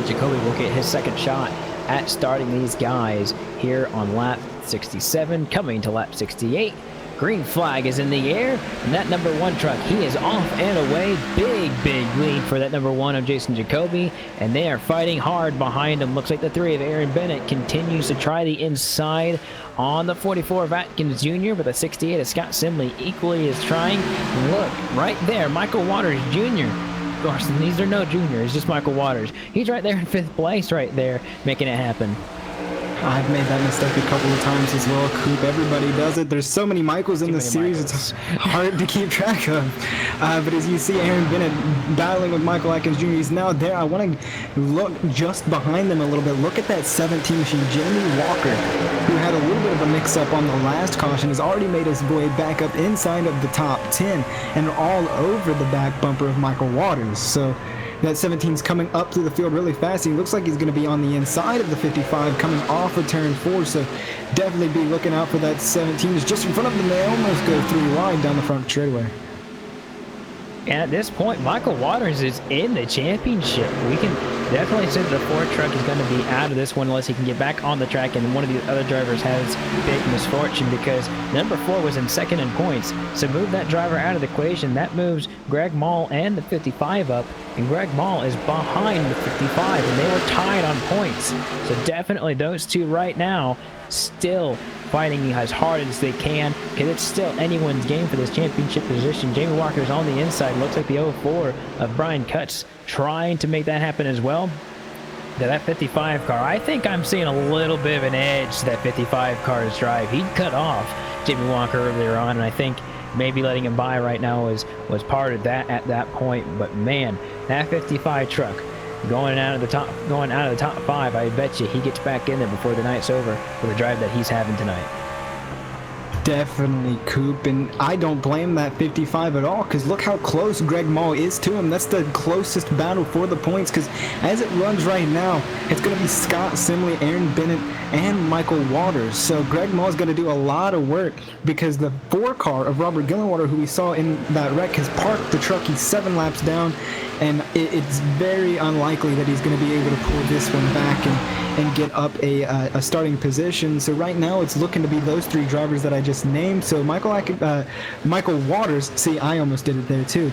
Jacoby will get his 2nd shot at starting these guys here on lap 67, coming to lap 68. Green flag is in the air, and that number 1 truck, he is off and away. Big lead for that number 1 of Jason Jacoby, and they are fighting hard behind him. Looks like the 3 of Aaron Bennett continues to try the inside on the 44 of Atkins Jr., but the 68 of Scott Simley equally is trying. Look, right there, Michael Waters Jr. Of course, these are no juniors, just Michael Waters. He's right there in 5th place right there, making it happen. I've made that mistake a couple of times as well, Coop. Everybody does it. There's so many Michaels in this series, it's hard to keep track of. But as you see Aaron Bennett battling with Michael Atkins Jr., he's now there. I want to look just behind them a little bit. Look at that 17 machine. Jamie Walker, who had a little bit of a mix-up on the last caution, has already made his way back up inside of the top 10 and all over the back bumper of Michael Waters. So that 17's coming up through the field really fast. He looks like he's going to be on the inside of the 55 coming off of turn 4, so definitely be looking out for that 17. Is just in front of them. They almost go 3 wide down the front straightaway. And at this point, Michael Waters is in the championship. We can definitely say that the Ford truck is going to be out of this one unless he can get back on the track and one of the other drivers has big misfortune, because number 4 was in second in points. So move that driver out of the equation. That moves Greg Mall and the 55 up, and Greg Mall is behind the 55, and they were tied on points. So definitely those two right now still fighting as hard as they can, because it's still anyone's game for this championship position. Jamie Walker's on the inside. Looks like the 04 of Brian Cutts trying to make that happen as well. That 55 car, I think I'm seeing a little bit of an edge to that 55 car's drive. He'd cut off Jamie Walker earlier on, and I think maybe letting him by right now was part of that at that point. But man, that 55 truck going out of the top 5, I bet you he gets back in there before the night's over for the drive that he's having tonight. Definitely, Coop, and I don't blame that 55 at all, because look how close Greg Mall is to him. That's the closest battle for the points, because as it runs right now, it's going to be Scott Simley, Aaron Bennett, and Michael Waters. So Greg Mall is going to do a lot of work, because the 4 car of Robert Gillenwater, who we saw in that wreck, has parked the truck. He's 7 laps down, and it's very unlikely that he's going to be able to pull this one back and get up a starting position. So right now it's looking to be those 3 drivers that I just named. So Michael Waters, see, I almost did it there too,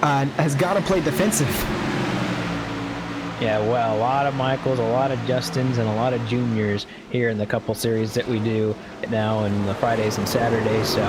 has got to play defensive. Yeah, well, a lot of Michaels, a lot of Justins, and a lot of juniors here in the couple series that we do now in the Fridays and Saturdays. So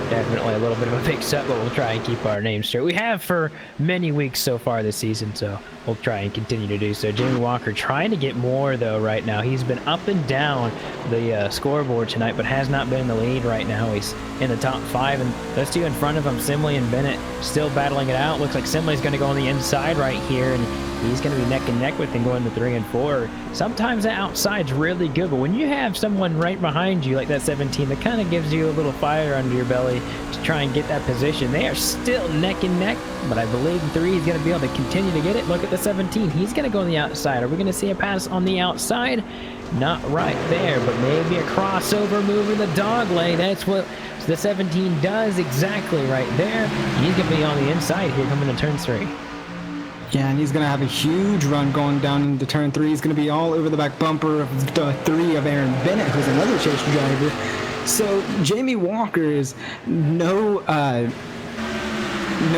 definitely a little bit of a mix-up, but we'll try and keep our names straight. We have for many weeks so far this season, so we'll try and continue to do so. Jamie Walker trying to get more, though, right now. He's been up and down the scoreboard tonight, but has not been in the lead right now. He's in the top 5, and those 2 in front of him, Simley and Bennett, still battling it out. Looks like Simley's going to go on the inside right here, and he's going to be neck and neck with him going to 3 and 4. Sometimes the outside's really good, but when you have someone right behind you like that 17, that kind of gives you a little fire under your belly to try and get that position. They are still neck and neck, but I believe 3 is going to be able to continue to get it. Look at the 17. He's going to go on the outside. Are we going to see a pass on the outside? Not right there, but maybe a crossover move in the dog leg. That's what the 17 does exactly right there. He's going to be on the inside here coming to turn 3. Yeah, and he's going to have a huge run going down into turn 3. He's going to be all over the back bumper of the 3 of Aaron Bennett, who's another chase driver. So Jamie Walker is no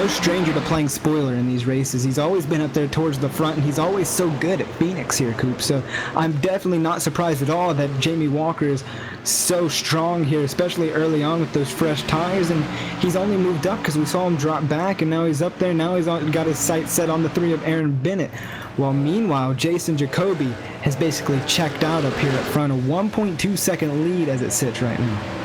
stranger to playing spoiler in these races. He's always been up there towards the front, and he's always so good at Phoenix here, Coop. So I'm definitely not surprised at all that Jamie Walker is so strong here, especially early on with those fresh tires. And he's only moved up because we saw him drop back, and now he's up there. Now he's got his sights set on the 3 of Aaron Bennett. While meanwhile, Jason Jacoby has basically checked out up here at front, a 1.2 second lead as it sits right now.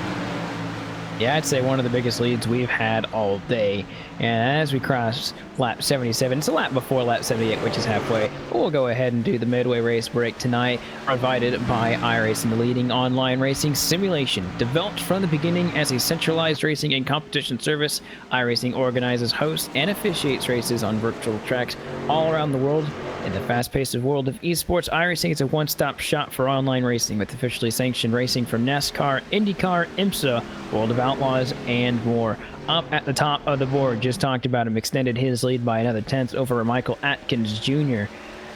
Yeah, I'd say one of the biggest leads we've had all day. And as we cross lap 77, it's a lap before lap 78, which is halfway. We'll go ahead and do the midway race break tonight, provided by iRacing, the leading online racing simulation. Developed from the beginning as a centralized racing and competition service, iRacing organizes, hosts, and officiates races on virtual tracks all around the world. In the fast-paced world of esports, iRacing is a one-stop shop for online racing with officially sanctioned racing from NASCAR, IndyCar, IMSA, World of Outlaws, and more. Up at the top of the board, just talked about him, extended his lead by another 10th over Michael Atkins Jr.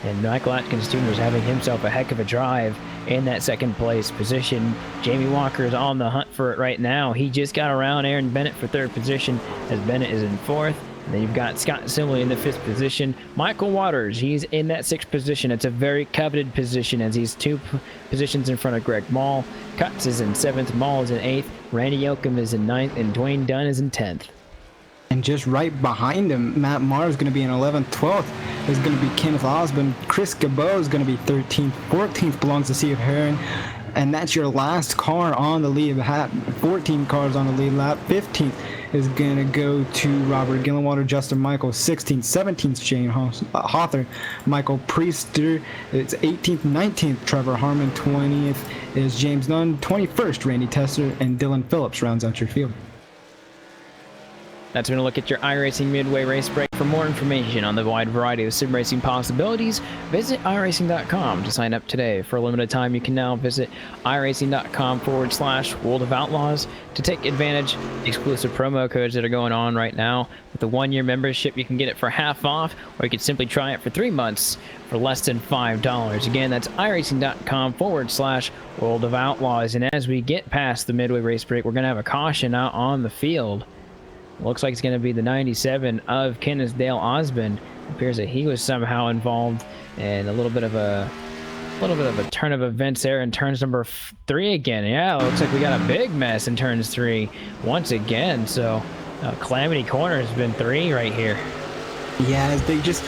And Michael Atkins Jr. is having himself a heck of a drive in that second place position. Jamie Walker is on the hunt for it right now. He just got around Aaron Bennett for 3rd position, as Bennett is in 4th. And then you've got Scott Simley in the 5th position. Michael Waters, he's in that 6th position. It's a very coveted position as he's 2 positions in front of Greg Mall. Cutts is in 7th, Mall is in 8th, Randy Yoakum is in 9th, and Dwayne Dunn is in 10th. And just right behind him, Matt Maher is going to be in 11th. 12th is going to be Kenneth Osborne. Chris Gabot is going to be 13th. 14th belongs to Steve Herring. And that's your last car on the lead lap. 14 cars on the lead lap. 15th is going to go to Robert Gillenwater, Justin Michaels. 16th, 17th, Shane Hawthorne, Michael Priester. It's 18th, 19th, Trevor Harmon. 20th is James Nunn. 21st, Randy Tester. And Dylan Phillips rounds out your field. That's going to look at your iRacing Midway Race Break. For more information on the wide variety of sim racing possibilities, visit iRacing.com to sign up today. For a limited time, you can now visit iRacing.com/World of Outlaws to take advantage of exclusive promo codes that are going on right now. With the 1-year membership, you can get it for half off, or you can simply try it for 3 months for less than $5. Again, that's iRacing.com/World of Outlaws. And as we get past the Midway Race Break, we're going to have a caution out on the field. Looks like it's going to be the 97 of Kenneth Dale Osmond. It appears that he was somehow involved in a little bit of a turn of events there in turns number 3 again. Yeah, looks like we got a big mess in turns 3 once again. So Calamity Corner has been 3 right here. Yeah, as they just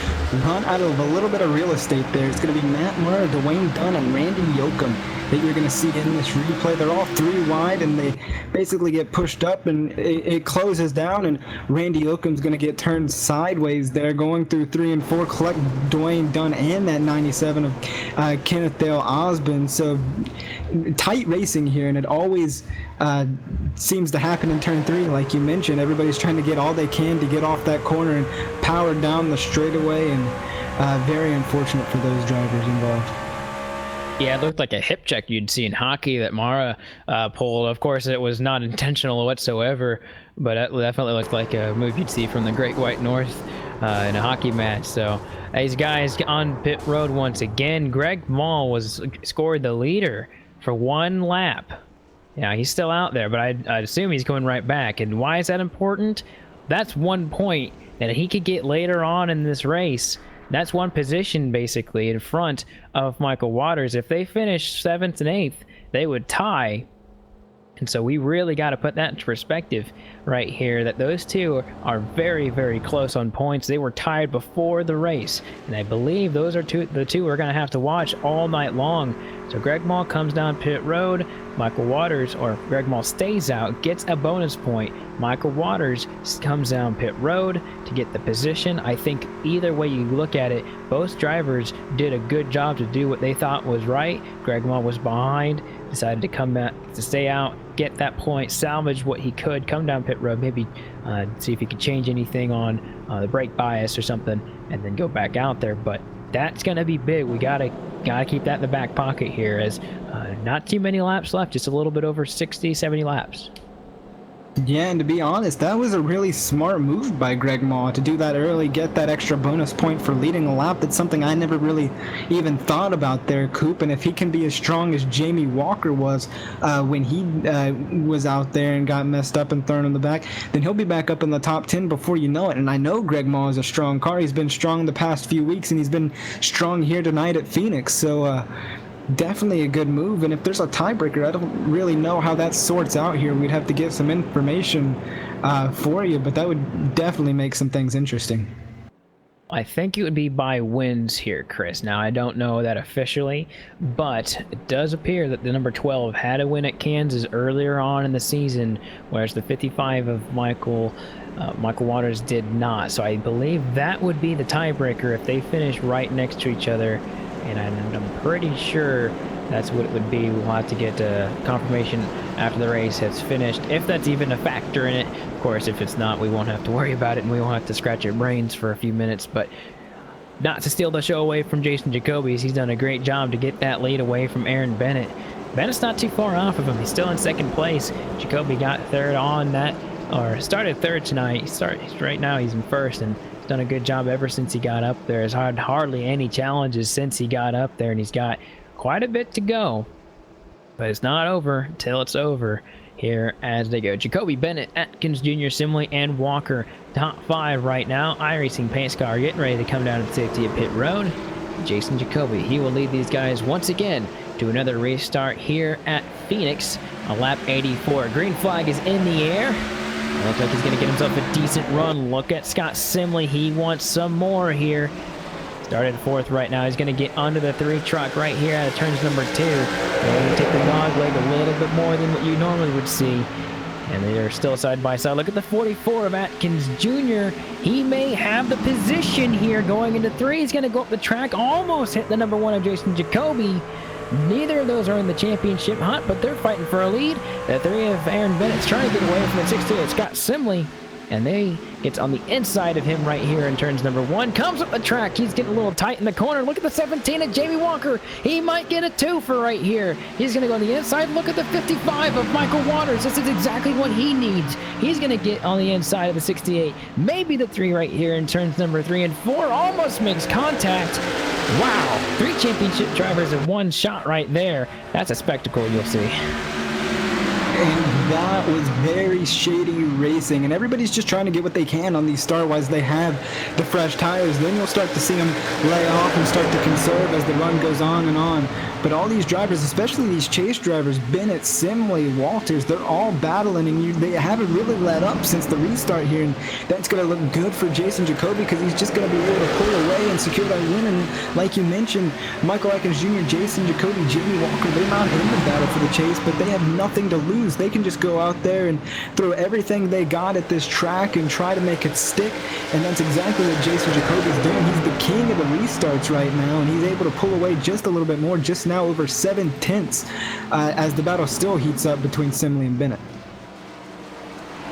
run out of a little bit of real estate there. It's going to be Matt Murray, Dwayne Dunn, and Randy Yoakum that you're going to see in this replay. They're all 3 wide, and they basically get pushed up, and it closes down, and Randy Yoakum's going to get turned sideways there, going through 3 and 4, collect Dwayne Dunn and that 97 of Kenneth Dale Osmond. So tight racing here, and it always seems to happen in turn 3, like you mentioned. Everybody's trying to get all they can to get off that corner and power down the straightaway, and very unfortunate for those drivers involved. Yeah, it looked like a hip check you'd see in hockey that Mara pulled. Of course, it was not intentional whatsoever, but it definitely looked like a move you'd see from the Great White North in a hockey match. So these guys on pit road once again. Greg Mall scored the leader for 1 lap. Yeah, he's still out there, but I'd assume he's going right back. And why is that important? That's 1 point that he could get later on in this race. That's 1 position basically in front of Michael Waters. If they finish 7th and 8th, they would tie. And so we really got to put that into perspective right here, that those 2 are very, very close on points. They were tied before the race, and I believe those are the two we're going to have to watch all night long. So Greg Mall comes down pit road. Michael Waters, or Greg Mall stays out, gets a bonus point. Michael Waters comes down pit road to get the position. I think either way you look at it, both drivers did a good job to do what they thought was right. Greg Mall was behind, decided to come back, to stay out, get that point, salvage what he could, come down pit road, maybe see if he could change anything on the brake bias or something, and then go back out there. But that's going to be big. We gotta keep that in the back pocket here, as not too many laps left, just a little bit over 60-70 laps. Yeah, and to be honest, that was a really smart move by Greg Mall to do that early, get that extra bonus point for leading a lap. That's something I never really even thought about there, Coop. And if he can be as strong as Jamie Walker was when he was out there and got messed up and thrown in the back, then he'll be back up in the top 10 before you know it. And I know Greg Mall is a strong car. He's been strong the past few weeks, and he's been strong here tonight at Phoenix. So definitely a good move. And if there's a tiebreaker, I don't really know how that sorts out here. We'd have to get some information for you, but that would definitely make some things interesting. I think it would be by wins here, Chris. Now, I don't know that officially, but it does appear that the number 12 had a win at Kansas earlier on in the season, whereas the 55 of Michael Waters did not. So I believe that would be the tiebreaker if they finish right next to each other. And I'm pretty sure that's what it would be. We'll have to get confirmation after the race has finished, if that's even a factor in it. Of course, if it's not, we won't have to worry about it, and we won't have to scratch our brains for a few minutes. But not to steal the show away from Jason Jacoby, he's done a great job to get that lead away from Aaron Bennett. Bennett's not too far off of him. He's still in 2nd place. Jacoby got 3rd on that, or started 3rd tonight. Right now he's in 1st, and done a good job ever since he got up there. He's had hardly any challenges since he got up there, and he's got quite a bit to go, but it's not over till it's over here as they go. Jacoby, Bennett, Atkins Jr., Simley, and Walker top 5 right now. iRacing pace car getting ready to come down to safety at pit road. Jason Jacoby, he will lead these guys once again to another restart here at Phoenix on lap 84. Green flag is in the air. Looks like he's going to get himself a decent run. Look at Scott Simley. He wants some more here. Started 4th right now. He's going to get under the 3 truck right here out of turns number 2. And take the dog leg a little bit more than what you normally would see. And they are still side by side. Look at the 44 of Atkins Jr. He may have the position here going into 3. He's going to go up the track. Almost hit the number 1 of Jason Jacoby. Neither of those are in the championship hunt, but they're fighting for a lead. The 3 of Aaron Bennett's trying to get away from the 6-2 of Scott Simley. and they gets on the inside of him right here in turns number 1. Comes up the track. He's getting a little tight in the corner. Look at the 17 of Jamie Walker. He might get a 2 for right here. He's going to go on the inside. Look at the 55 of Michael Waters. This is exactly what he needs. He's going to get on the inside of the 68. Maybe the 3 right here in turns number 3 and 4. Almost makes contact. Wow. 3 championship drivers in 1 shot right there. That's a spectacle you'll see. And that was very shady racing, and everybody's just trying to get what they can on these start-wise. They have the fresh tires. Then you'll start to see them lay off and start to conserve as the run goes on and on. But all these drivers, especially these chase drivers, Bennett, Simley, Walters, they're all battling, and they haven't really let up since the restart here. And that's going to look good for Jason Jacoby, because he's just going to be able to pull away and secure that win. And like you mentioned, Michael Atkins Jr., Jason Jacoby, Jamie Walker, they're not in the battle for the chase, but they have nothing to lose. They can just go out there and throw everything they got at this track and try to make it stick. And that's exactly what Jason Jacoby's doing. He's the king of the restarts right now, and he's able to pull away just a little bit more, just now over 7/10 as the battle still heats up between Simley and Bennett.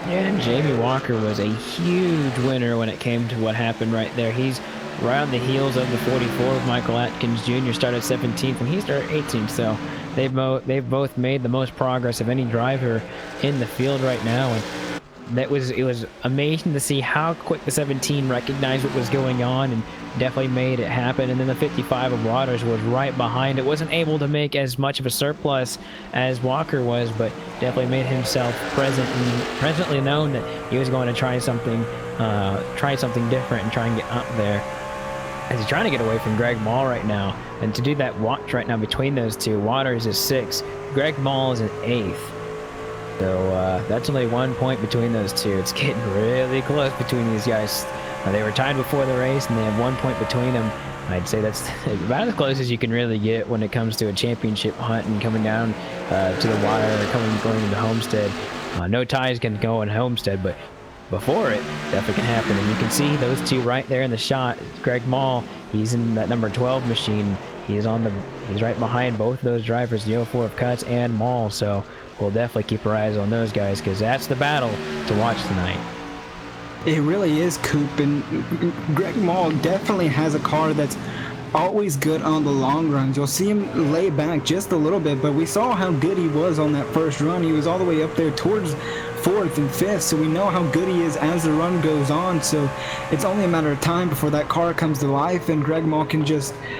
Yeah, and Jamie Walker was a huge winner when it came to what happened right there. He's right on the heels of the 44 of Michael Atkins Jr. started 17th, and he started 18th, so they've both made the most progress of any driver in the field right now. And it was amazing to see how quick the 17 recognized what was going on and definitely made it happen. And then the 55 of Waters was right behind it. Wasn't able to make as much of a surplus as Walker was, but definitely made himself presently known that he was going to try something different and try and get up there. As he's trying to get away from Greg Mall right now, and to do that watch right now between those two, Waters is 6th, Greg Mall is in 8th. So that's only 1 point between those two. It's getting really close between these guys. They were tied before the race, and they have 1 point between them. I'd say that's about as close as you can really get when it comes to a championship hunt and coming down to the wire or going into Homestead. No ties can go in Homestead, but before it definitely can happen. And you can see those two right there in the shot. Greg Mall, he's in that number 12 machine. He's right behind both of those drivers, the 04 of Cuts and Mall. So we'll definitely keep our eyes on those guys, because that's the battle to watch tonight. It really is, Coop, and Greg Mall definitely has a car that's always good on the long runs. You'll see him lay back just a little bit, but we saw how good he was on that first run. He was all the way up there towards 4th and 5th, so we know how good he is as the run goes on. So it's only a matter of time before that car comes to life, and Greg Mall can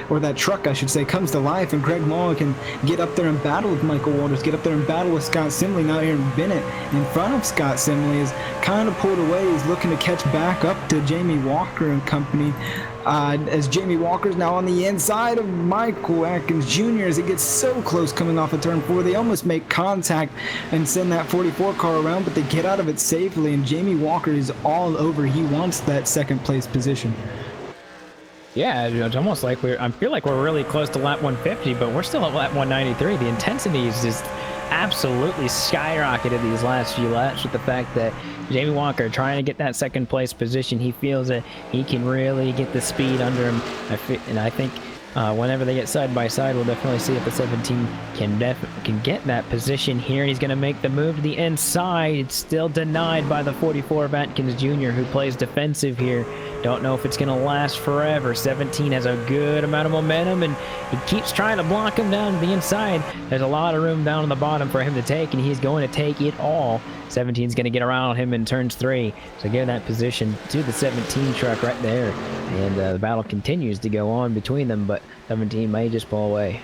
or that truck I should say, comes to life, and Greg Mall can get up there and battle with Michael Waters, get up there and battle with Scott Simley. Now Aaron Bennett in front of Scott Simley is kind of pulled away. He's looking to catch back up to Jamie Walker and company. As Jamie Walker's now on the inside of Michael Atkins Jr. as it gets so close coming off of turn 4. They almost make contact and send that 44 car around, but they get out of it safely, and Jamie Walker is all over. He wants that 2nd place position. Yeah, it's almost like I feel like we're really close to lap 150, but we're still at lap 193. The intensity is just absolutely skyrocketed these last few laps, with the fact that Jamie Walker trying to get that 2nd place position. He feels that he can really get the speed under him, and I think whenever they get side by side, we'll definitely see if the 17 can get that position here. He's going to make the move to the inside. It's still denied by the 44 of Atkins Jr., who plays defensive here. Don't know if it's going to last forever. 17 has a good amount of momentum, and he keeps trying to block him down the inside. There's a lot of room down on the bottom for him to take, and he's going to take it all. 17's going to get around him in turns 3. So give that position to the 17 truck right there. And the battle continues to go on between them, but 17 may just pull away.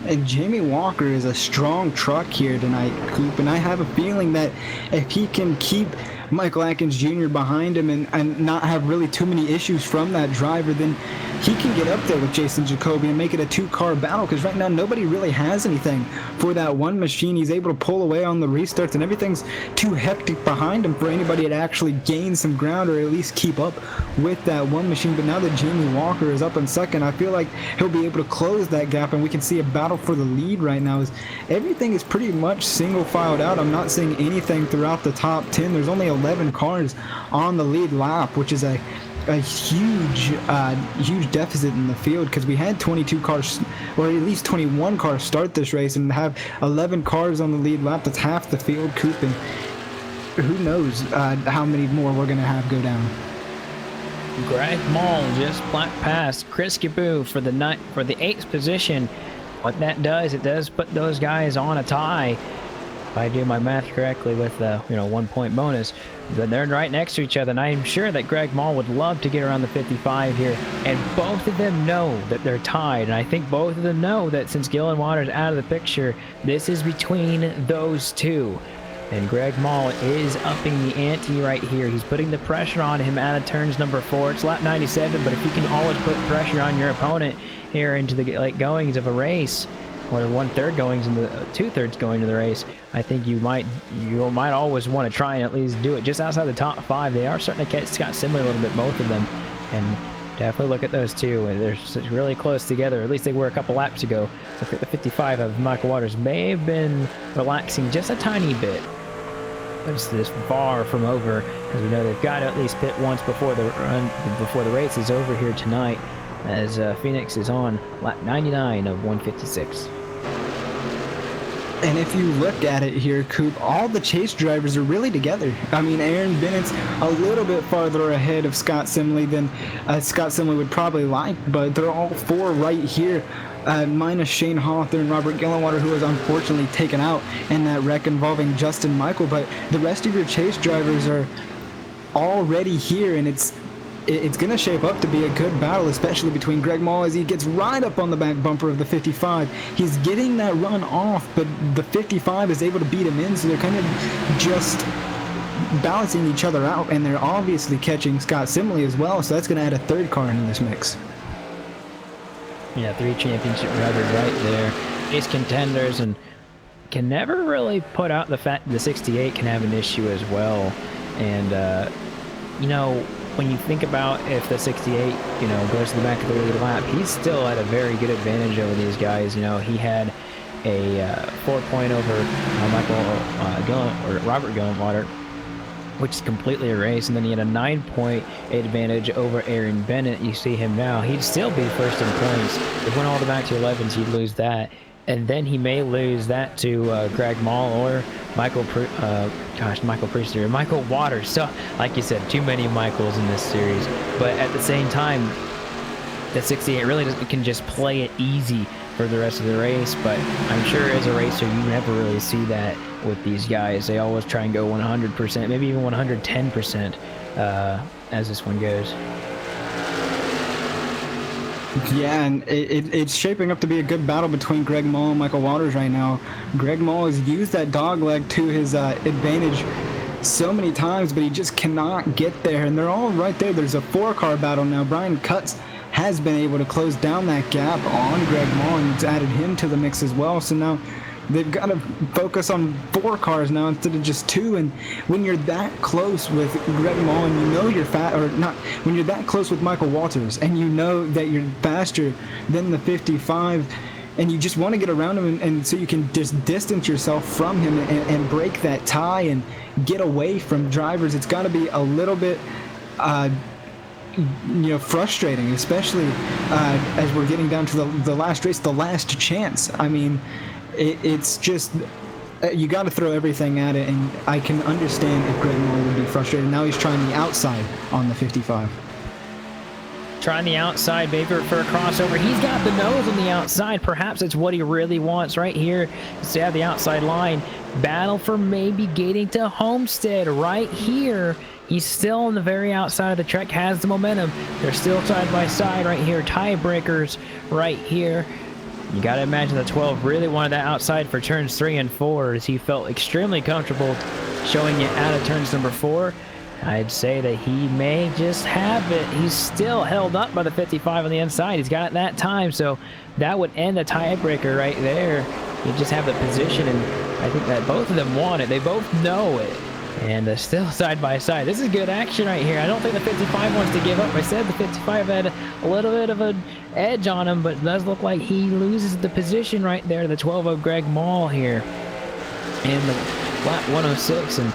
And Jamie Walker is a strong truck here tonight, Coop, and I have a feeling that if he can keep Michael Atkins Jr. behind him and not have really too many issues from that driver, then he can get up there with Jason Jacoby and make it a 2-car battle, because right now nobody really has anything for that one machine. He's able to pull away on the restarts, and everything's too hectic behind him for anybody to actually gain some ground or at least keep up with that one machine. But now that Jamie Walker is up in 2nd, I feel like he'll be able to close that gap, and we can see a battle for the lead right now. Everything is pretty much single filed out. I'm not seeing anything throughout the top 10. There's only 11 cars on the lead lap, which is a huge deficit in the field, because we had 22 cars, or at least 21 cars start this race, and have 11 cars on the lead lap. That's half the field, Coop. And who knows how many more we're going to have go down. Greg Mall just past Chris Caboo for the 8th position. What that does, it does put those guys on a tie. If I do my math correctly with the 1 point bonus, but they're right next to each other, and I'm sure that Greg Mall would love to get around the 55 here, and both of them know that they're tied, and I think both of them know that since Gillen Waters out of the picture, this is between those two. And Greg Mall is upping the ante right here. He's putting the pressure on him out of turns number 4. It's lap 97, but if you can always put pressure on your opponent here into the late goings of a race, or 1/3 goings in the 2/3 going to the race, I think you might always want to try and at least do it just outside the top 5. They are starting to catch Scott Simley a little bit, both of them, and definitely look at those two. And they're really close together. At least they were a couple laps ago. Look at the 55 of Michael Waters may have been relaxing just a tiny bit. It's this far from over, as we know they've got to at least pit once before the race is over here tonight, as Phoenix is on lap 99 of 156. And if you look at it here, Coop, all the chase drivers are really together. I mean, Aaron Bennett's a little bit farther ahead of Scott Simley than Scott Simley would probably like, but they're all 4 right here, minus Shane Hawthorne, Robert Gillenwater, who was unfortunately taken out in that wreck involving Justin Michael. But the rest of your chase drivers are already here, and it's going to shape up to be a good battle, especially between Greg Mall as he gets right up on the back bumper of the 55. He's getting that run off, but the 55 is able to beat him in, so they're kind of just balancing each other out, and they're obviously catching Scott Simley as well, so that's going to add a 3rd car into this mix. Yeah, 3 championship drivers right there. Ace contenders, and can never really put out the fact the 68 can have an issue as well. And, when you think about if the 68, goes to the back of the lead lap, he's still at a very good advantage over these guys. He had a 4-point over Robert Gillenwater, which is completely erased, and then he had a 9-point advantage over Aaron Bennett. You see him now; he'd still be first in points. If went all the back to 11s, he'd lose that, and then he may lose that to Greg Mall or Michael Priester, Michael Waters. So, like you said, too many Michaels in this series. But at the same time, the 68 really can just play it easy for the rest of the race. But I'm sure as a racer, you never really see that with these guys. They always try and go 100%, maybe even 110% as this one goes. Yeah, and it's shaping up to be a good battle between Greg Mall and Michael Waters right now. Greg Mall has used that dogleg to his advantage so many times, but he just cannot get there, and they're all right there. There's a 4-car battle now. Brian Cutts has been able to close down that gap on Greg Mall, and it's added him to the mix as well. So now they've got to focus on 4 cars now instead of just 2. And when you're that close with Greg Mall, and when you're that close with Michael Waters, and you know that you're faster than the 55, and you just want to get around him, and so you can just distance yourself from him and break that tie and get away from drivers, it's got to be a little bit frustrating, especially as we're getting down to the last race, the last chance. I mean, it's just you got to throw everything at it, and I can understand if Greg Mall would be frustrated. Now he's trying the outside on the 55. Trying the outside, maybe for a crossover. He's got the nose on the outside. Perhaps it's what he really wants right here, is to have the outside line. Battle for maybe getting to Homestead right here. He's still on the very outside of the track, has the momentum. They're still side by side right here. Tiebreakers right here. You got to imagine the 12 really wanted that outside for turns 3 and 4, as he felt extremely comfortable showing it out of turns number 4. I'd say that he may just have it. He's still held up by the 55 on the inside. He's got it that time, so that would end the tiebreaker right there. You just have the position, and I think that both of them want it. They both know it, and still side by side. This is good action right here. I don't think the 55 wants to give up. I said the 55 had a little bit of an edge on him, but it does look like he loses the position right there. The 12 of Greg Mall here in the lap 106, and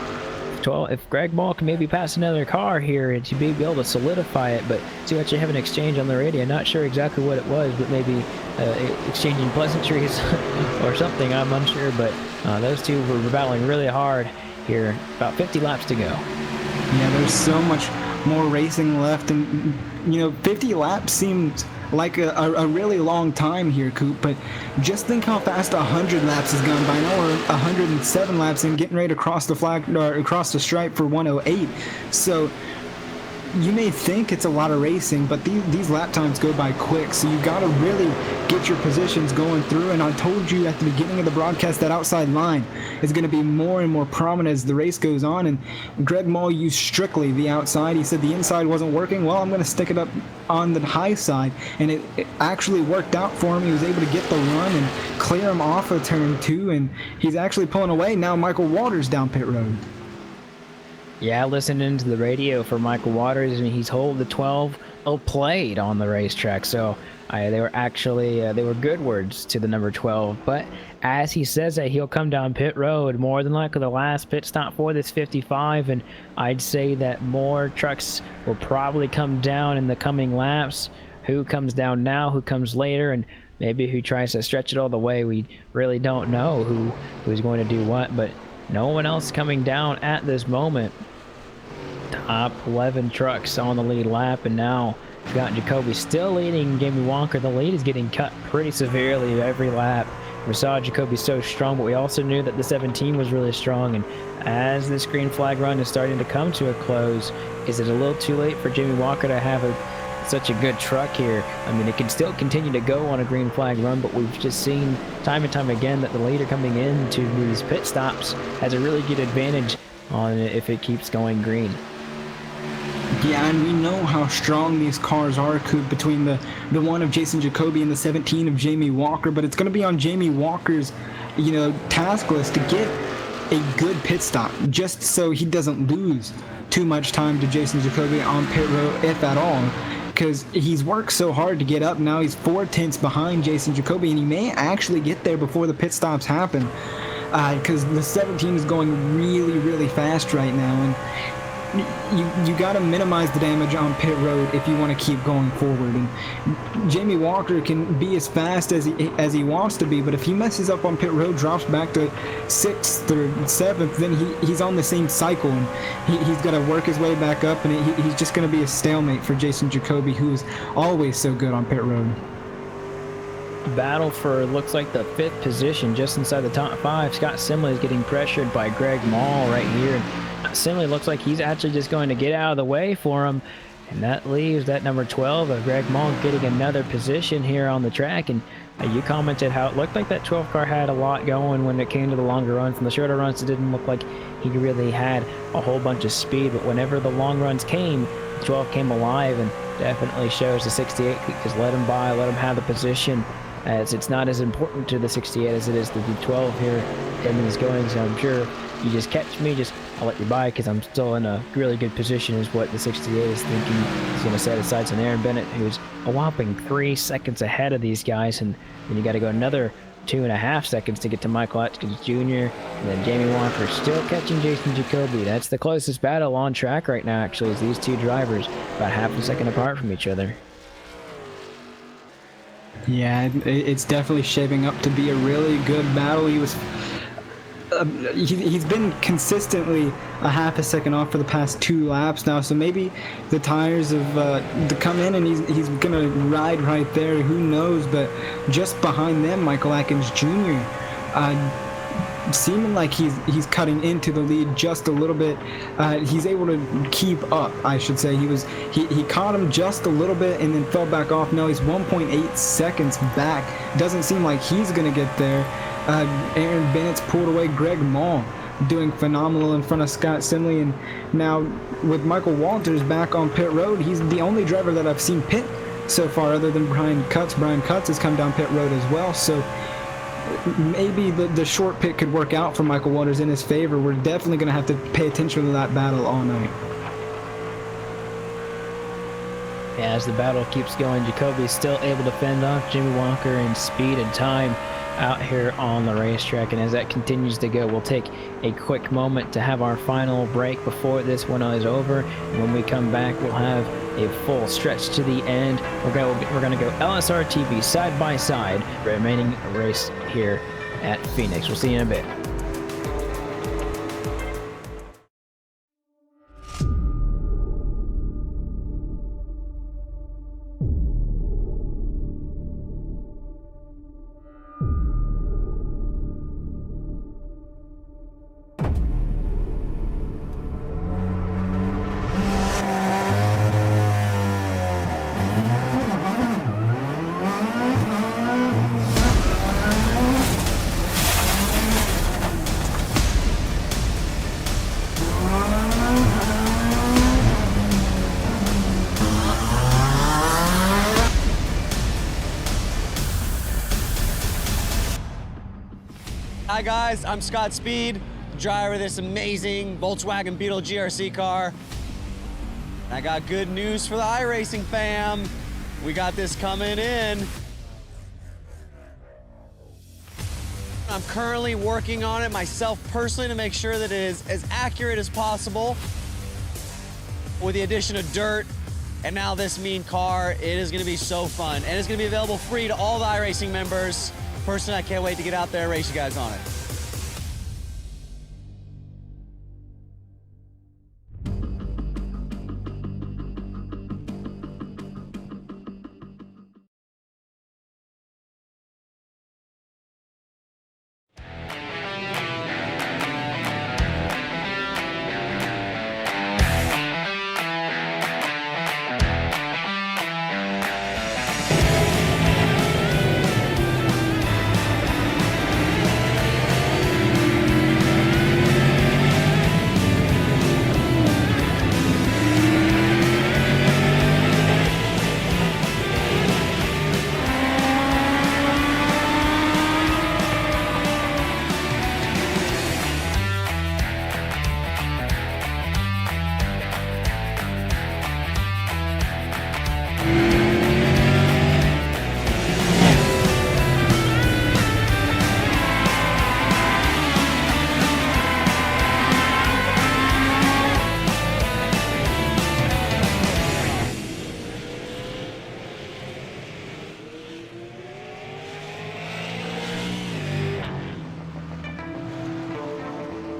12, if Greg Mall can maybe pass another car here and to be able to solidify it, but to actually have an exchange on the radio. Not sure exactly what it was, but maybe exchanging pleasantries or something, I'm unsure, but those two were battling really hard here. About 50 laps to go. Yeah, there's so much more racing left, and 50 laps seems like a really long time here, Coop, but just think how fast 100 laps has gone by. Now we're 107 laps and getting ready to cross the flag, or across the stripe for 108. So you may think it's a lot of racing, but these lap times go by quick, so you got to really get your positions going through. And I told you at the beginning of the broadcast that outside line is going to be more and more prominent as the race goes on, and Greg Mall used strictly the outside. He said the inside wasn't working. Well, I'm going to stick it up on the high side, and it actually worked out for him. He was able to get the run and clear him off of turn 2, and he's actually pulling away. Now Michael Walters down pit road. Yeah, listening to the radio for Michael Waters, and he's told the 12 played on the racetrack. So they were actually they were good words to the number 12. But as he says that he'll come down pit road, more than likely the last pit stop for this 55, and I'd say that more trucks will probably come down in the coming laps. Who comes down now, who comes later, and maybe who tries to stretch it all the way, we really don't know who's going to do what. But no one else coming down at this moment. Top 11 trucks on the lead lap, and now we've got Jacoby still leading Jamie Walker. The lead is getting cut pretty severely every lap. We saw Jacoby so strong, but we also knew that the 17 was really strong. And as this green flag run is starting to come to a close, is it a little too late for Jamie Walker to have such a good truck here? I mean, it can still continue to go on a green flag run, but we've just seen time and time again that the leader coming into these pit stops has a really good advantage on it if it keeps going green. Yeah, and we know how strong these cars are, Coop, between the one of Jason Jacoby and the 17 of Jamie Walker, but it's going to be on Jamie Walker's, task list to get a good pit stop, just so he doesn't lose too much time to Jason Jacoby on pit road, if at all, because he's worked so hard to get up. Now he's 4/10 behind Jason Jacoby, and he may actually get there before the pit stops happen, because the 17 is going really, really fast right now, and you got to minimize the damage on pit road if you want to keep going forward. And Jamie Walker can be as fast as he wants to be, but if he messes up on pit road, drops back to 6th or 7th, then he's on the same cycle, and he's got to work his way back up, and he's just going to be a stalemate for Jason Jacoby, who's always so good on pit road. Battle for looks like the 5th position, just inside the top 5. Scott Simley is getting pressured by Greg Mall right here. Simley looks like he's actually just going to get out of the way for him, and that leaves that number 12 of Greg Mall getting another position here on the track. And you commented how it looked like that 12 car had a lot going when it came to the longer runs. From the shorter runs, it didn't look like he really had a whole bunch of speed, but whenever the long runs came, the 12 came alive, and definitely shows the 68 because let him by, let him have the position, as it's not as important to the 68 as it is to the 12 here and is going. So I'm sure you just catch me, I'll let you by because I'm still in a really good position is what the 68 is thinking. He's going to set his sights on Aaron Bennett, who's a whopping 3 seconds ahead of these guys, and then you got to go another 2.5 seconds to get to Michael Atkins Jr. And then Jamie Walker still catching Jason Jacoby. That's the closest battle on track right now, actually, is these two drivers about half a second apart from each other. Yeah, it's definitely shaping up to be a really good battle. He's been consistently a half a second off for the past 2 laps now, so maybe the tires have to come in and he's gonna ride right there. Who knows? But just behind them, Michael Atkins Jr. Seeming like he's cutting into the lead just a little bit. He's able to keep up, I should say. He caught him just a little bit and then fell back off. Now he's 1.8 seconds back. Doesn't seem like he's gonna get there. Aaron Bennett's pulled away. Greg Mall doing phenomenal in front of Scott Simley, and now with Michael Walters back on pit road, he's the only driver that I've seen pit so far other than Brian Cutts. Brian Cutts has come down pit road as well, so maybe the short pit could work out for Michael Walters in his favor. We're definitely going to have to pay attention to that battle all night. Yeah, as the battle keeps going, Jacoby's still able to fend off Jimmy Walker in speed and time out here on the racetrack. And as that continues to go, we'll take a quick moment to have our final break before this one is over. And when we come back, we'll have a full stretch to the end. We're going to go LSRTV side by side, remaining race here at Phoenix. We'll see you in a bit. Hi guys, I'm Scott Speed, driver of this amazing Volkswagen Beetle GRC car. I got good news for the iRacing fam. We got this coming in. I'm currently working on it myself personally to make sure that it is as accurate as possible. With the addition of dirt and now this mean car, it is gonna be so fun. And it's gonna be available free to all the iRacing members. Personally, I can't wait to get out there and race you guys on it.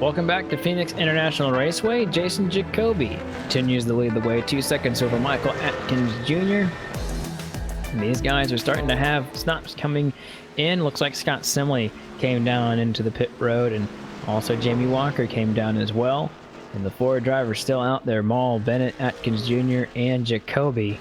Welcome back to Phoenix International Raceway. Jason Jacoby continues to lead the way, 2 seconds over Michael Atkins Jr. And these guys are starting to have stops coming in. Looks like Scott Simley came down into the pit road, and also Jamie Walker came down as well. And the four drivers still out there, Maul, Bennett, Atkins Jr., and Jacoby.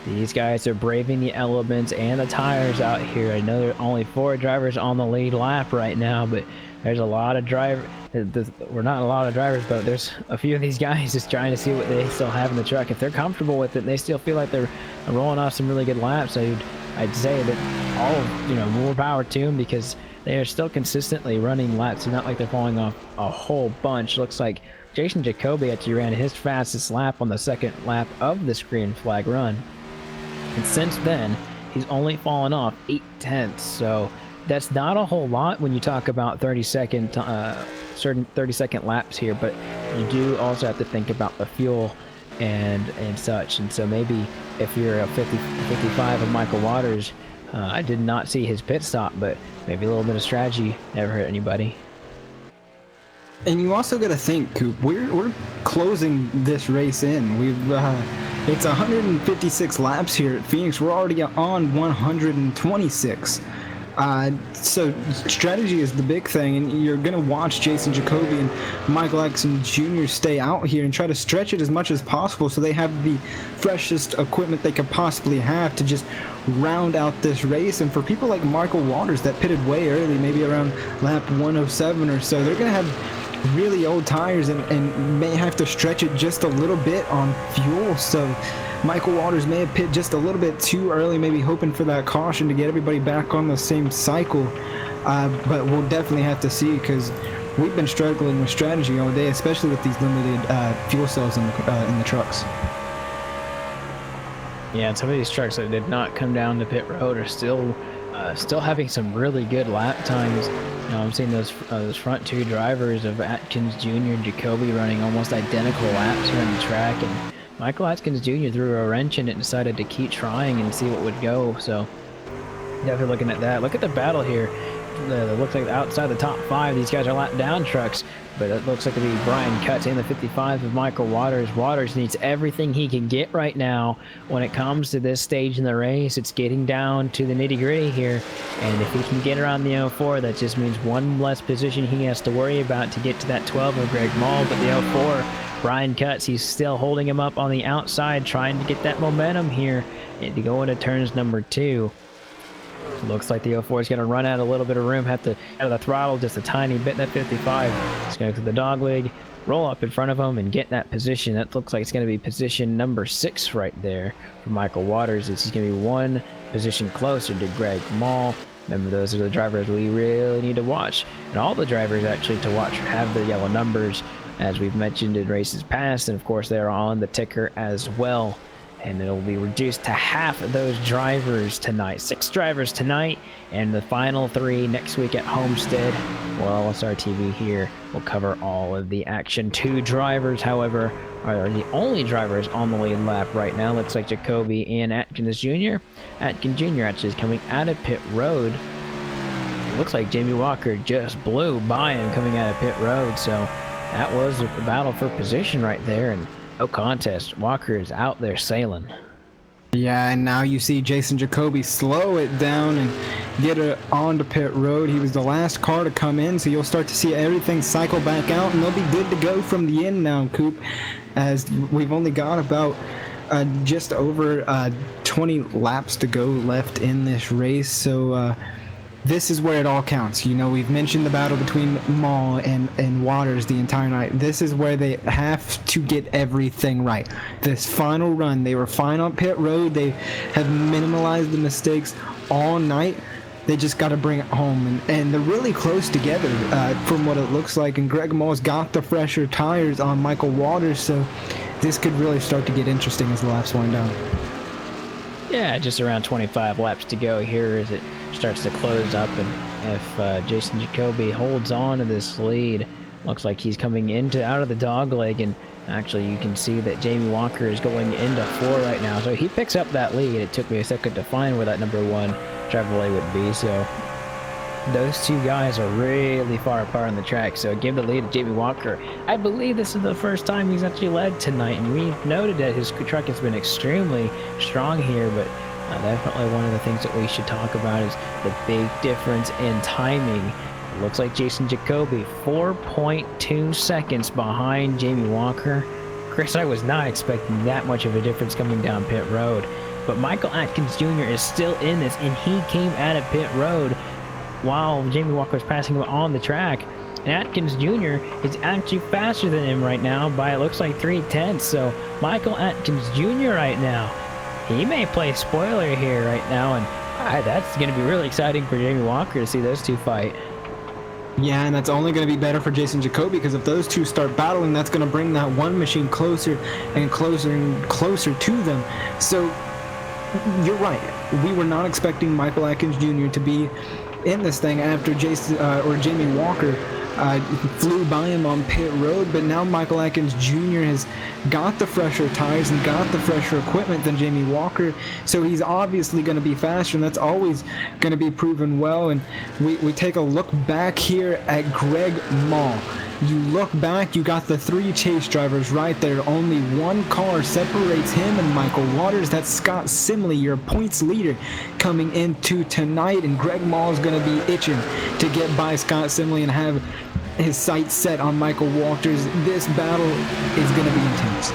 These guys are braving the elements and the tires out here. I know there are only 4 drivers on the lead lap right now, but there's a lot of drivers. We're not a lot of drivers, but there's a few of these guys just trying to see what they still have in the truck. If they're comfortable with it, and they still feel like they're rolling off some really good laps, I'd say that more power to them, because they are still consistently running laps. It's not like they're falling off a whole bunch. Looks like Jason Jacoby actually ran his fastest lap on the second lap of this green flag run. And since then, he's only fallen off 0.8. So that's not a whole lot when you talk about 30-second laps here, but you do also have to think about the fuel and such. And so maybe if you're a 55 of Michael Waters, I did not see his pit stop, but maybe a little bit of strategy never hurt anybody. And you also got to think, Coop, we're closing this race in. It's 156 laps here at Phoenix. We're already on 126. So strategy is the big thing, and you're going to watch Jason Jacoby and Michael Atkins Jr. stay out here and try to stretch it as much as possible so they have the freshest equipment they could possibly have to just round out this race. And for people like Michael Waters that pitted way early, maybe around lap 107 or so, they're going to have really old tires and may have to stretch it just a little bit on fuel. So Michael Waters may have pitted just a little bit too early, maybe hoping for that caution to get everybody back on the same cycle. But we'll definitely have to see, because we've been struggling with strategy all day, especially with these limited fuel cells in the trucks. Yeah, and some of these trucks that did not come down to pit road are still having some really good lap times. I'm seeing those front 2 drivers of Atkins Jr. and Jacoby running almost identical laps around the track, and Michael Atkins Jr. threw a wrench in it and decided to keep trying and see what would go. So definitely looking at that. Look at the battle here. It looks like outside the top 5, these guys are lap down trucks, but it looks like it'll be Brian Cutts in the 55 of Michael Waters. Waters needs everything he can get right now when it comes to this stage in the race. It's getting down to the nitty-gritty here, and if he can get around the 04, that just means one less position he has to worry about to get to that 12 of Greg Maul. But the 04, Brian Cutts, he's still holding him up on the outside, trying to get that momentum here to go into turns number 2. Looks like the 04 is going to run out a little bit of room, have to out of the throttle just a tiny bit. That 55 is going to the dog leg, roll up in front of him and get that position. That looks like it's going to be position number 6 right there for Michael Waters. He's going to be one position closer to Greg Maul. Remember, those are the drivers we really need to watch. And all the drivers actually to watch have the yellow numbers, as we've mentioned in races past. And of course, they're on the ticker as well. And it'll be reduced to half of those drivers tonight. 6 drivers tonight, and the final 3 next week at Homestead. Well, LSRTV here will cover all of the action. 2 drivers, however, are the only drivers on the lead lap right now. Looks like Jacoby and Atkins Jr. Atkins Jr. actually is coming out of pit road. It looks like Jamie Walker just blew by him coming out of pit road, so that was a battle for position right there, and no contest. Walker is out there sailing. Yeah, and now you see Jason Jacoby slow it down and get it onto pit road. He was the last car to come in, so you'll start to see everything cycle back out, and they'll be good to go from the end now, Coop, as we've only got about just over 20 laps to go left in this race. So this is where it all counts. You know, we've mentioned the battle between Maul and Waters the entire night. This is where they have to get everything right. This final run, they were fine on pit road. They have minimalized the mistakes all night. They just got to bring it home, and they're really close together from what it looks like. And Greg Maul's got the fresher tires on Michael Waters, so this could really start to get interesting as the laps wind down. Yeah, just around 25 laps to go here as it starts to close up, and if Jason Jacoby holds on to this lead, looks like he's coming out of the dog leg, and actually you can see that Jamie Walker is going into 4 right now, so he picks up that lead. It took me a second to find where that number 1 Chevrolet would be, so those 2 guys are really far apart on the track, so give the lead to Jamie Walker. I believe this is the first time he's actually led tonight, and we've noted that his truck has been extremely strong here, but definitely one of the things that we should talk about is the big difference in timing. It looks like Jason Jacoby 4.2 seconds behind Jamie Walker. Chris, I was not expecting that much of a difference coming down pit road, but Michael Atkins Jr. is still in this, and he came out of pit road while Jamie Walker was passing him on the track. And Atkins Jr. is actually faster than him right now by, it looks like, 3/10. So Michael Atkins Jr. right now, he may play spoiler here right now, and that's going to be really exciting for Jamie Walker to see those 2 fight. Yeah, and that's only going to be better for Jason Jacoby, because if those 2 start battling, that's going to bring that one machine closer and closer to them. So you're right. We were not expecting Michael Atkins Jr. to be in this thing after Jamie Walker flew by him on pit road, but now Michael Atkins Jr. has got the fresher tires and got the fresher equipment than Jamie Walker, so he's obviously going to be faster, and that's always going to be proven well. And we take a look back here at Greg Maul. You look back, you got the 3 chase drivers right there. Only 1 car separates him and Michael Waters. That's Scott Simley, your points leader, coming into tonight. And Greg Maul is going to be itching to get by Scott Simley and have his sights set on Michael Waters. This battle is going to be intense.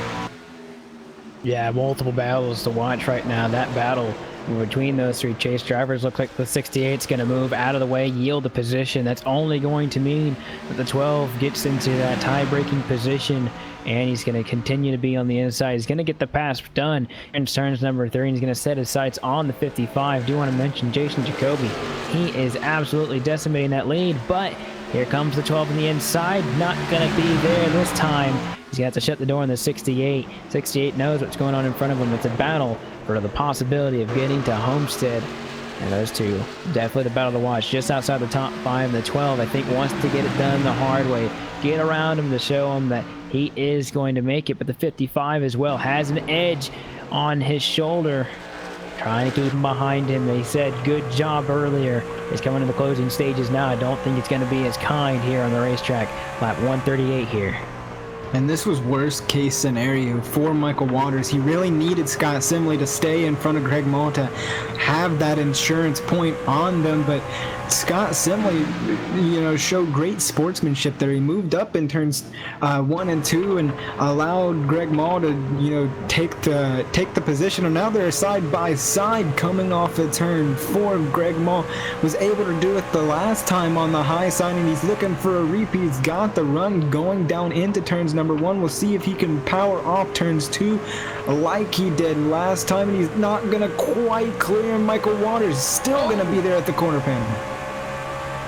Yeah, multiple battles to watch right now. That battle between those 3 chase drivers looks like the 68 is going to move out of the way, yield the position. That's only going to mean that the 12 gets into that tie-breaking position, and he's going to continue to be on the inside. He's going to get the pass done in turns number 3, and he's going to set his sights on the 55. Do want to mention Jason Jacoby. He is absolutely decimating that lead, but here comes the 12 on the inside. Not going to be there this time. He's going to have to shut the door on the 68. 68 knows what's going on in front of him. It's a battle for the possibility of getting to Homestead. And those 2, definitely the battle to watch. Just outside the top 5, the 12, I think, wants to get it done the hard way. Get around him to show him that he is going to make it. But the 55 as well has an edge on his shoulder, trying to keep him behind him. They said good job earlier. He's coming to the closing stages now. I don't think it's going to be as kind here on the racetrack. Lap 138 here. And this was worst case scenario for Michael Waters. He really needed Scott Simley to stay in front of Greg Maul to have that insurance point on them, but Scott Simley, showed great sportsmanship there. He moved up in turns 1 and 2 and allowed Greg Maul to, take the position. And now they're side by side coming off a turn 4. Greg Maul was able to do it the last time on the high side, and he's looking for a repeat. He's got the run going down into turns number 1. We'll see if he can power off turns 2 like he did last time, and he's not going to quite clear. Michael Waters still going to be there at the corner panel.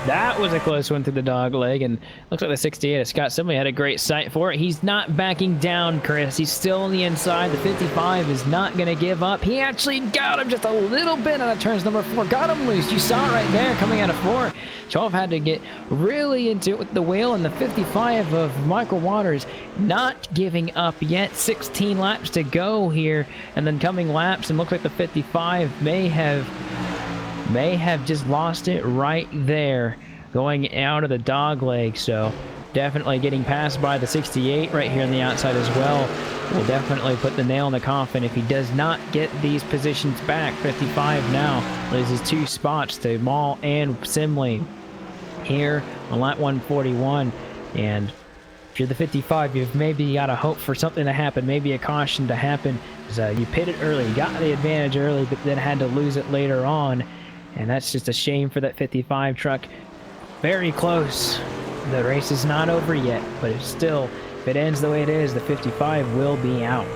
That was a close one through the dog leg, and looks like the 68 of Scott Sibley had a great sight for it. He's not backing down, Chris. He's still on the inside. The 55 is not going to give up. He actually got him just a little bit out of turns number 4. Got him loose. You saw it right there coming out of 4. 12 had to get really into it with the wheel, and the 55 of Michael Waters not giving up yet. 16 laps to go here, and then coming laps, and looks like the 55 may have just lost it right there going out of the dog leg. So definitely getting passed by the 68 right here on the outside as well will definitely put the nail in the coffin if he does not get these positions back. 55 now loses 2 spots to Mall and Simley here on lap 141. And if you're the 55, you've maybe got to hope for something to happen, maybe a caution to happen. You pitted early, got the advantage early, but then had to lose it later on. And that's just a shame for that 55 truck. Very close. The race is not over yet, but it's still, if it ends the way it is, the 55 will be out.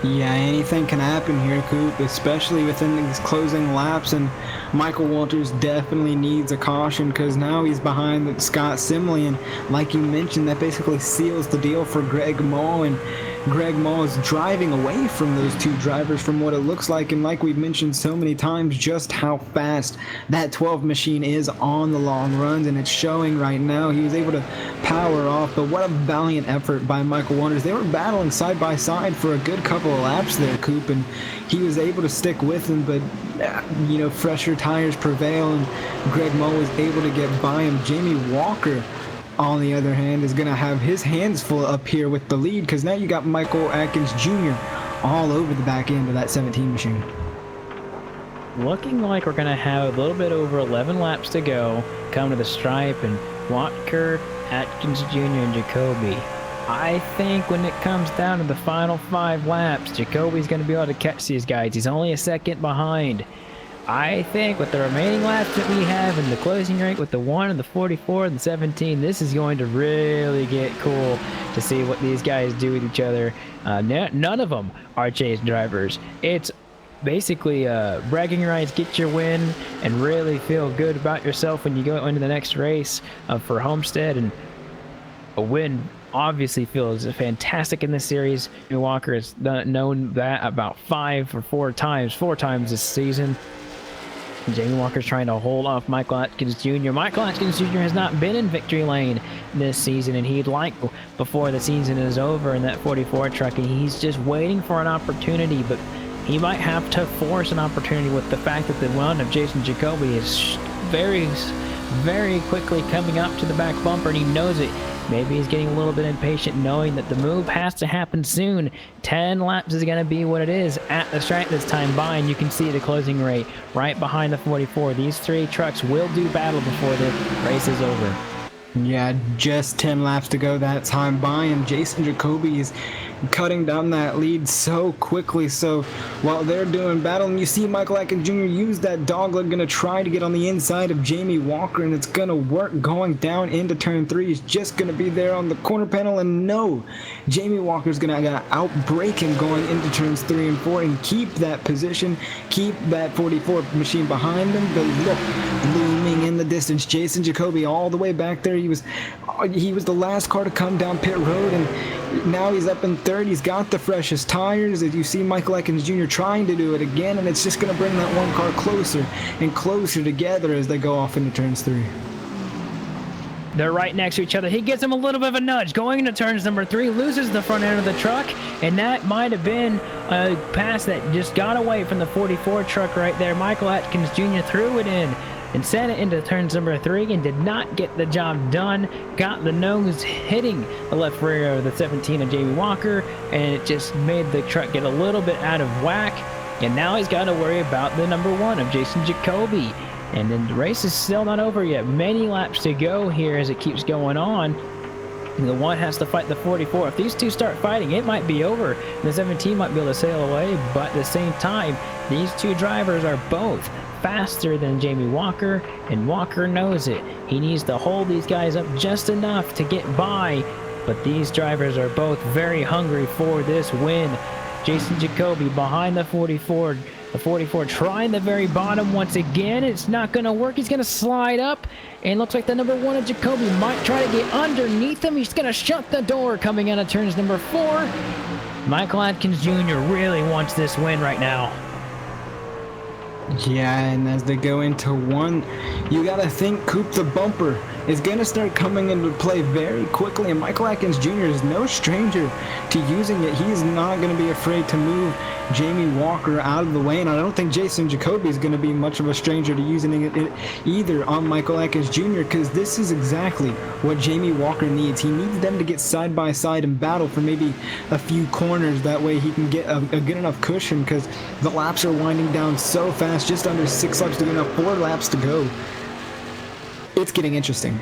Yeah, anything can happen here, Coop, especially within these closing laps, and Michael Walters definitely needs a caution because now he's behind Scott Simley, and like you mentioned, that basically seals the deal for Greg Mall, and Greg Mall is driving away from those 2 drivers from what it looks like, and like we've mentioned so many times, just how fast that 12 machine is on the long runs, and it's showing right now. He was able to power off, but what a valiant effort by Michael Waters. They were battling side by side for a good couple of laps there, Coop, and he was able to stick with him, but you know, fresher tires prevail, and Greg Mall was able to get by him. Jamie Walker, on the other hand, is going to have his hands full up here with the lead because now you got Michael Atkins Jr. all over the back end of that 17 machine. Looking like we're going to have a little bit over 11 laps to go, come to the stripe, and Walker, Atkins Jr., and Jacoby. I think when it comes down to the final 5 laps, Jacoby's going to be able to catch these guys. He's only a second behind. I think with the remaining laps that we have in the closing rank with the 1 and the 44 and the 17, this is going to really get cool to see what these guys do with each other. None of them are chase drivers. It's basically bragging rights, get your win, and really feel good about yourself when you go into the next race for Homestead. And a win obviously feels fantastic in this series. Walker has known that about 4 times this season. Jamie Walker's trying to hold off Michael Atkins Jr. Michael Atkins Jr. has not been in victory lane this season, and he'd like before the season is over in that 44 truck, and he's just waiting for an opportunity, but he might have to force an opportunity with the fact that the one of Jason Jacoby is very, very quickly coming up to the back bumper, and he knows it. Maybe he's getting a little bit impatient knowing that the move has to happen soon. 10 laps is going to be what it is at the stripe this time by, and you can see the closing rate right behind the 44. These 3 trucks will do battle before the race is over. Yeah, just 10 laps to go that time by, and Jason Jacoby is cutting down that lead so quickly. So while they're doing battle, and you see Michael Atkins Jr. use that dogleg, gonna try to get on the inside of Jamie Walker, and it's gonna work going down into turn 3. He's just gonna be there on the corner panel, and no, Jamie Walker's gonna outbrake him going into turns 3 and 4 and keep that position, keep that 44 machine behind him. But look, looming in the distance, Jason Jacoby all the way back there. He was the last car to come down pit road, and now he's up in third. He's got the freshest tires. As you see Michael Atkins Jr. trying to do it again, and it's just going to bring that one car closer and closer together as they go off into turns 3. They're right next to each other. He gives him a little bit of a nudge. Going into turns number 3, loses the front end of the truck, and that might have been a pass that just got away from the 44 truck right there. Michael Atkins Jr. threw it in and sent it into turns number 3 and did not get the job done. Got the nose hitting the left rear of the 17 of Jamie Walker, and it just made the truck get a little bit out of whack. And now he's got to worry about the number 1 of Jason Jacoby. And then the race is still not over yet. Many laps to go here as it keeps going on. And the 1 has to fight the 44. If these 2 start fighting, it might be over. The 17 might be able to sail away, but at the same time, these 2 drivers are both faster than Jamie Walker, and Walker knows it. He needs to hold these guys up just enough to get by but these drivers are both very hungry for this win. Jason Jacoby behind the 44. The 44 trying the very bottom once again. It's not going to work. He's going to slide up. And looks like the number 1 of Jacoby might try to get underneath him. He's going to shut the door coming out of turns number 4. Michael Atkins Jr. really wants this win right now. Yeah, and as they go into 1, you gotta think Coop the bumper is gonna start coming into play very quickly, and Michael Atkins Jr. is no stranger to using it. He's not gonna be afraid to move Jamie Walker out of the way, and I don't think Jason Jacoby is gonna be much of a stranger to using it either on Michael Atkins Jr., because this is exactly what Jamie Walker needs. He needs them to get side by side and battle for maybe a few corners. That way he can get a good enough cushion, because the laps are winding down so fast. Just under 6 laps to go now, 4 laps to go. It's getting interesting.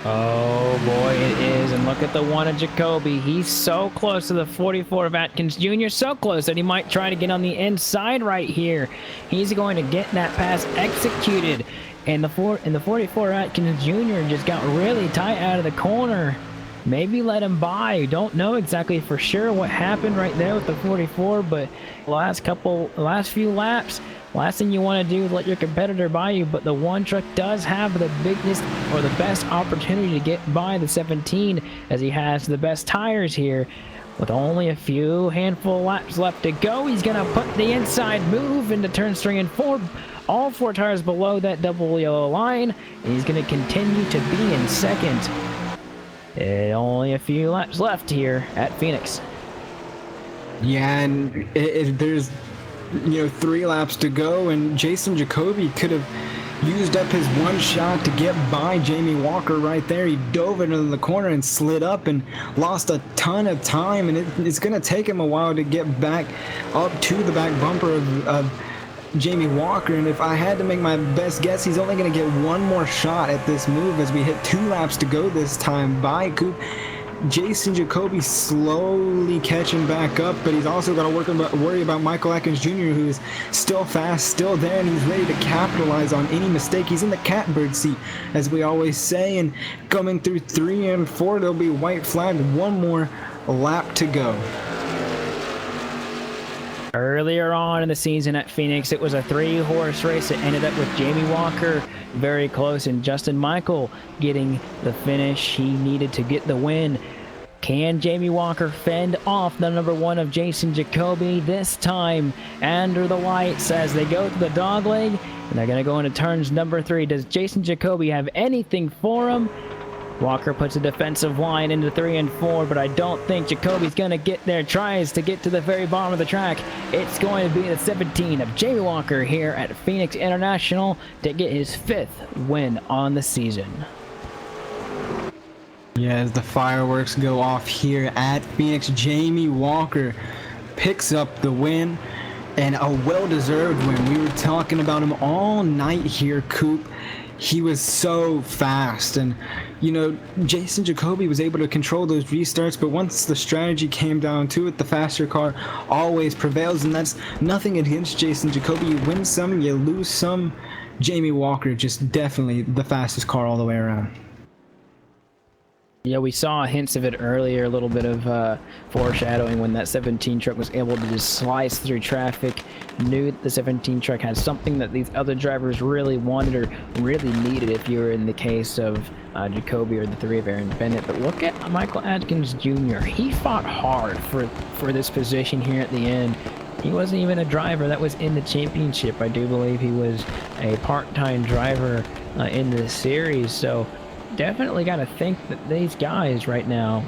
Oh boy, it is. And look at the 1 of Jacoby. He's so close to the 44 of Atkins Jr. So close that he might try to get on the inside right here. He's going to get that pass executed. And the 44 Atkins Jr. just got really tight out of the corner. Maybe let him by. Don't know exactly for sure what happened right there with the 44, but last few laps, last thing you want to do is let your competitor by you, but the 1 truck does have the biggest or the best opportunity to get by the 17, as he has the best tires here. With only a few handful laps left to go, he's going to put the inside move into turns 3 and 4. All 4 tires below that double yellow line, and he's going to continue to be in second. Only a few laps left here at Phoenix. Yeah, and there's 3 laps to go, and Jason Jacoby could have used up his 1 shot to get by Jamie Walker right there. He dove into the corner and slid up and lost a ton of time, and it's going to take him a while to get back up to the back bumper of Jamie Walker. And if I had to make my best guess, he's only going to get 1 more shot at this move as we hit 2 laps to go this time by Coop. Jason Jacoby slowly catching back up, but he's also got to worry about Michael Atkins Jr., who is still fast, still there, and he's ready to capitalize on any mistake. He's in the catbird seat, as we always say, and coming through 3 and 4, there'll be white flag, 1 more lap to go. Earlier on in the season at Phoenix, it was a 3-horse race that ended up with Jamie Walker very close and Justin Michael getting the finish he needed to get the win. Can Jamie Walker fend off the number 1 of Jason Jacoby this time under the lights as they go to the dogleg? And they're going to go into turns number 3. Does Jason Jacoby have anything for him? Walker puts a defensive line into 3 and 4, but I don't think Jacoby's going to get there. Tries to get to the very bottom of the track. It's going to be the 17 of Jamie Walker here at Phoenix International to get his 5th win on the season. Yeah, as the fireworks go off here at Phoenix, Jamie Walker picks up the win, and a well-deserved win. We were talking about him all night here, Coop. He was so fast, and Jason Jacoby was able to control those restarts, but once the strategy came down to it, the faster car always prevails, and that's nothing against Jason Jacoby. You win some, you lose some. Jamie Walker just definitely the fastest car all the way around. Yeah, we saw hints of it earlier, a little bit of foreshadowing when that 17 truck was able to just slice through traffic. Knew that the 17 truck had something that these other drivers really wanted or really needed if you were in the case of Jacoby or the 3 of Aaron Bennett. But look at Michael Atkins Jr. He fought hard for this position here at the end. He wasn't even a driver that was in the championship. I do believe he was a part-time driver in this series, so definitely got to think that these guys right now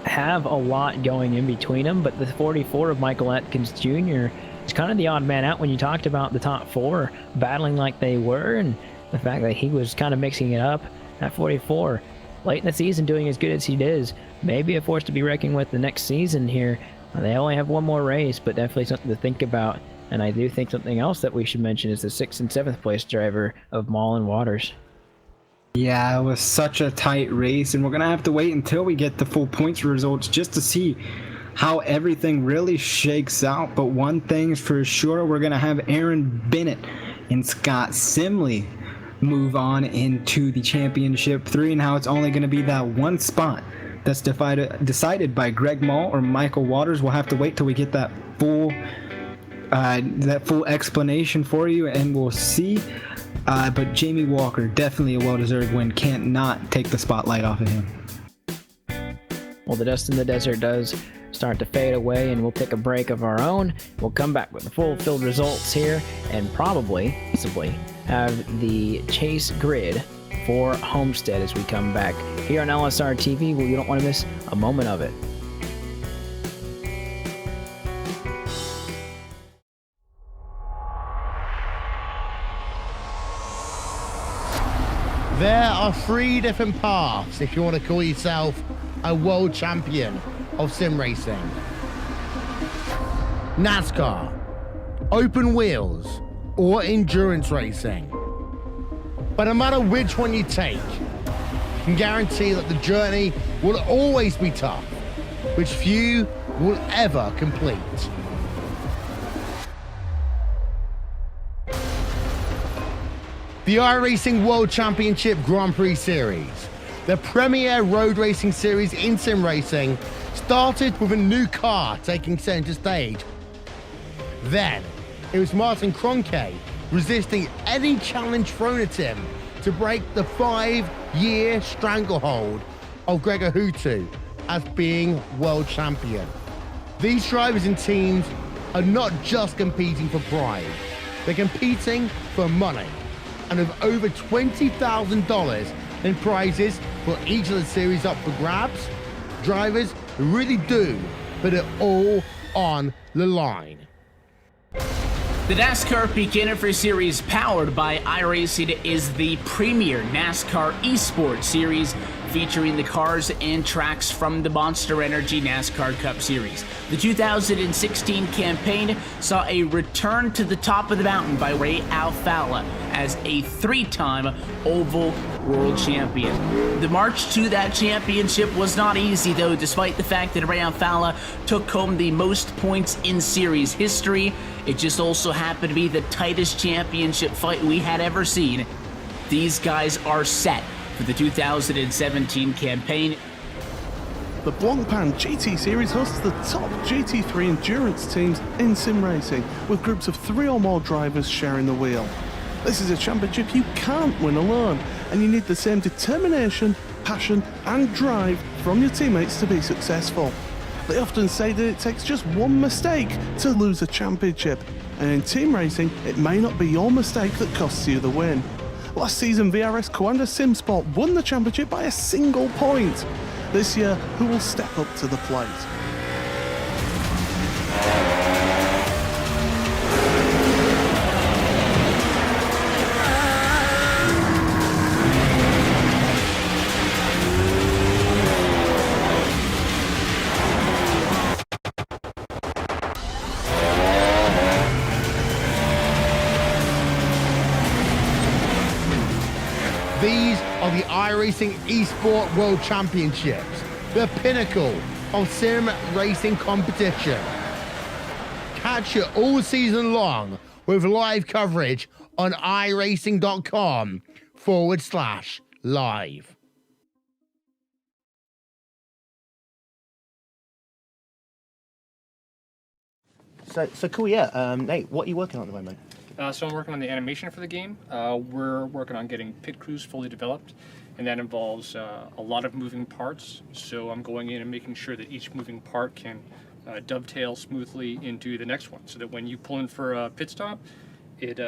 have a lot going in between them, but the 44 of Michael Atkins Jr. is kind of the odd man out when you talked about the top 4 battling like they were, and the fact that he was kind of mixing it up at 44 late in the season, doing as good as he does. Maybe a force to be reckoned with the next season here. They only have 1 more race, but definitely something to think about. And I do think something else that we should mention is the 6th and 7th place driver of Mullen Waters. Yeah, it was such a tight race, and we're going to have to wait until we get the full points results just to see how everything really shakes out. But one thing's for sure, we're going to have Aaron Bennett and Scott Simley move on into the championship 3, and how it's only going to be that one spot that's decided by Greg Mall or Michael Waters. We'll have to wait till we get that full explanation for you, and we'll see. But Jamie Walker, definitely a well-deserved win. Can't not take the spotlight off of him. Well, the dust in the desert does start to fade away, and we'll take a break of our own. We'll come back with the full-filled results here, and possibly have the chase grid for Homestead as we come back here on LSR TV. Well, you don't want to miss a moment of it. There are 3 different paths if you want to call yourself a world champion of sim racing. NASCAR, open wheels, or endurance racing. But no matter which one you take, you can guarantee that the journey will always be tough, which few will ever complete. The iRacing World Championship Grand Prix Series, the premier road racing series in sim racing, started with a new car taking center stage. Then, it was Martin Kroenke resisting any challenge thrown at him to break the 5-year stranglehold of Gregor Hutu as being world champion. These drivers and teams are not just competing for pride, they're competing for money. And with over $20,000 in prizes for each of the series up for grabs, drivers really do put it all on the line. The NASCAR Beginner for Series powered by iRacing is the premier NASCAR esports series featuring the cars and tracks from the Monster Energy NASCAR Cup Series. The 2016 campaign saw a return to the top of the mountain by Ray Alfalla as a 3-time Oval World Champion. The march to that championship was not easy though, despite the fact that Ray Alfalla took home the most points in series history. It just also happened to be the tightest championship fight we had ever seen. These guys are set for the 2017 campaign. The Blancpain GT Series hosts the top GT3 endurance teams in sim racing, with groups of 3 or more drivers sharing the wheel. This is a championship you can't win alone, and you need the same determination, passion and drive from your teammates to be successful. They often say that it takes just one mistake to lose a championship, and in team racing, it may not be your mistake that costs you the win. Last season, VRS Coanda Simsport won the championship by a single point. This year, who will step up to the plate? These are the iRacing Esport World Championships, the pinnacle of sim racing competition. Catch it all season long with live coverage on iracing.com/live. So cool, yeah. Nate, what are you working on at the moment? So I'm working on the animation for the game. We're working on getting pit crews fully developed, and that involves a lot of moving parts. So I'm going in and making sure that each moving part can dovetail smoothly into the next one, so that when you pull in for a pit stop, it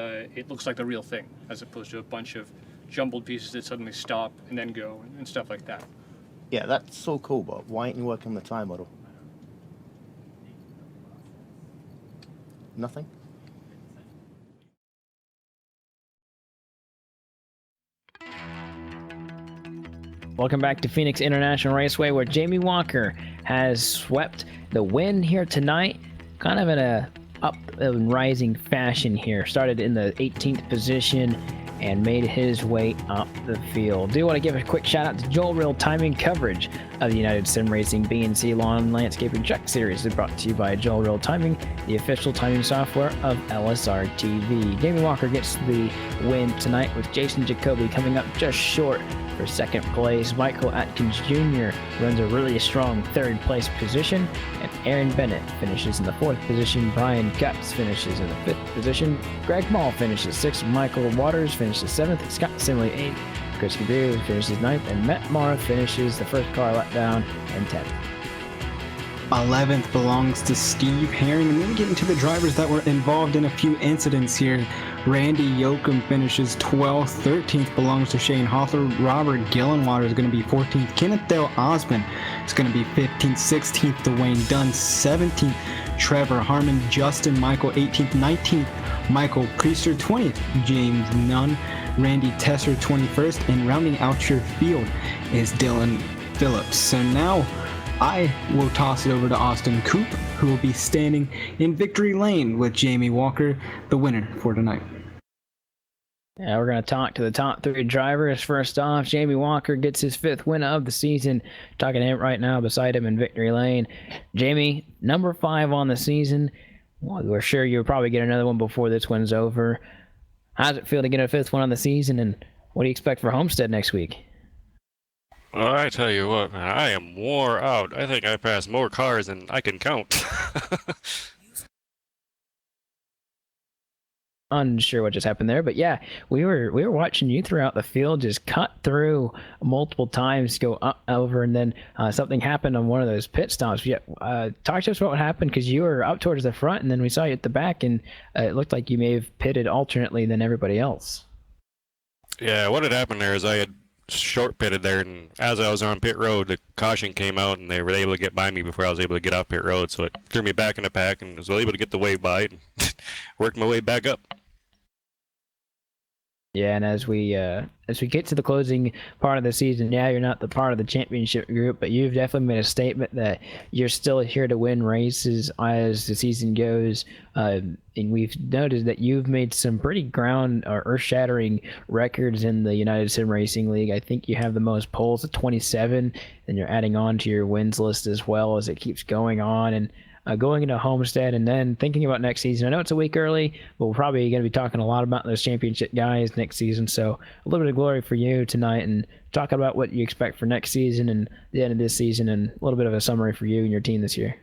looks like the real thing, as opposed to a bunch of jumbled pieces that suddenly stop and then go and stuff like that. Yeah, that's so cool, but why aren't you working on the time model? Nothing? Welcome back to Phoenix International Raceway, where Jamie Walker has swept the win here tonight, kind of in a up and rising fashion here. Started in the 18th position and made his way up the field. Do want to give a quick shout out to Joel Real Timing coverage of the United Sim Racing BNC Lawn Landscaping Truck Series, is brought to you by Joel Real Timing, the official timing software of LSRTV. Jamie Walker gets the win tonight, with Jason Jacoby coming up just short for second place. Michael Atkins Jr. runs a really strong third place position, and Aaron Bennett finishes in the fourth position. Brian Guts finishes in the fifth position. Greg Mall finishes sixth. Michael Waters finishes seventh. Scott Simley eighth. Chris Kabir finishes ninth, and Matt Mara finishes the first car letdown in 10th. 11th belongs to Steve Herring, and then we get into the drivers that were involved in a few incidents here. Randy Yoakum finishes 12th. 13th belongs to Shane Hoffler. Robert Gillenwater is going to be 14th. Kenneth Dale Osmond is going to be 15th. 16th, Dwayne Dunn. 17th, Trevor Harmon. Justin Michael, 18th. 19th, Michael Priester. 20th, James Nunn. Randy Tesser, 21st. And rounding out your field is Dylan Phillips. So now I will toss it over to Austin Coop, who will be standing in victory lane with Jamie Walker, the winner for tonight. Yeah, we're going to talk to the top three drivers. First off, Jamie Walker gets his fifth win of the season. Talking to him right now beside him in victory lane. Jamie, number 5 on the season. Well, we're sure you'll probably get another one before this one's over. How's it feel to get a 5th one on the season, and what do you expect for Homestead next week? Well, I tell you what, man, I am wore out. I think I passed more cars than I can count. Unsure what just happened there, but yeah, we were watching you throughout the field just cut through multiple times, go up over, and then something happened on one of those pit stops. Yeah, talk to us about what happened, because you were up towards the front, and then we saw you at the back, and it looked like you may have pitted alternately than everybody else. Yeah, what had happened there is I had short pitted there, and as I was on pit road, the caution came out, and they were able to get by me before I was able to get off pit road, so it threw me back in the pack, and was able to get the wave by and worked my way back up. Yeah, and as we get to the closing part of the season, yeah, you're not the part of the championship group, but you've definitely made a statement that you're still here to win races as the season goes. And we've noticed that you've made some pretty ground or earth-shattering records in the United Sim Racing League. I think you have the most poles at 27, and you're adding on to your wins list as well as it keeps going on. And going into Homestead, and then thinking about next season. I know it's a week early, but we're probably going to be talking a lot about those championship guys next season. So a little bit of glory for you tonight, and talking about what you expect for next season and the end of this season, and a little bit of a summary for you and your team this year.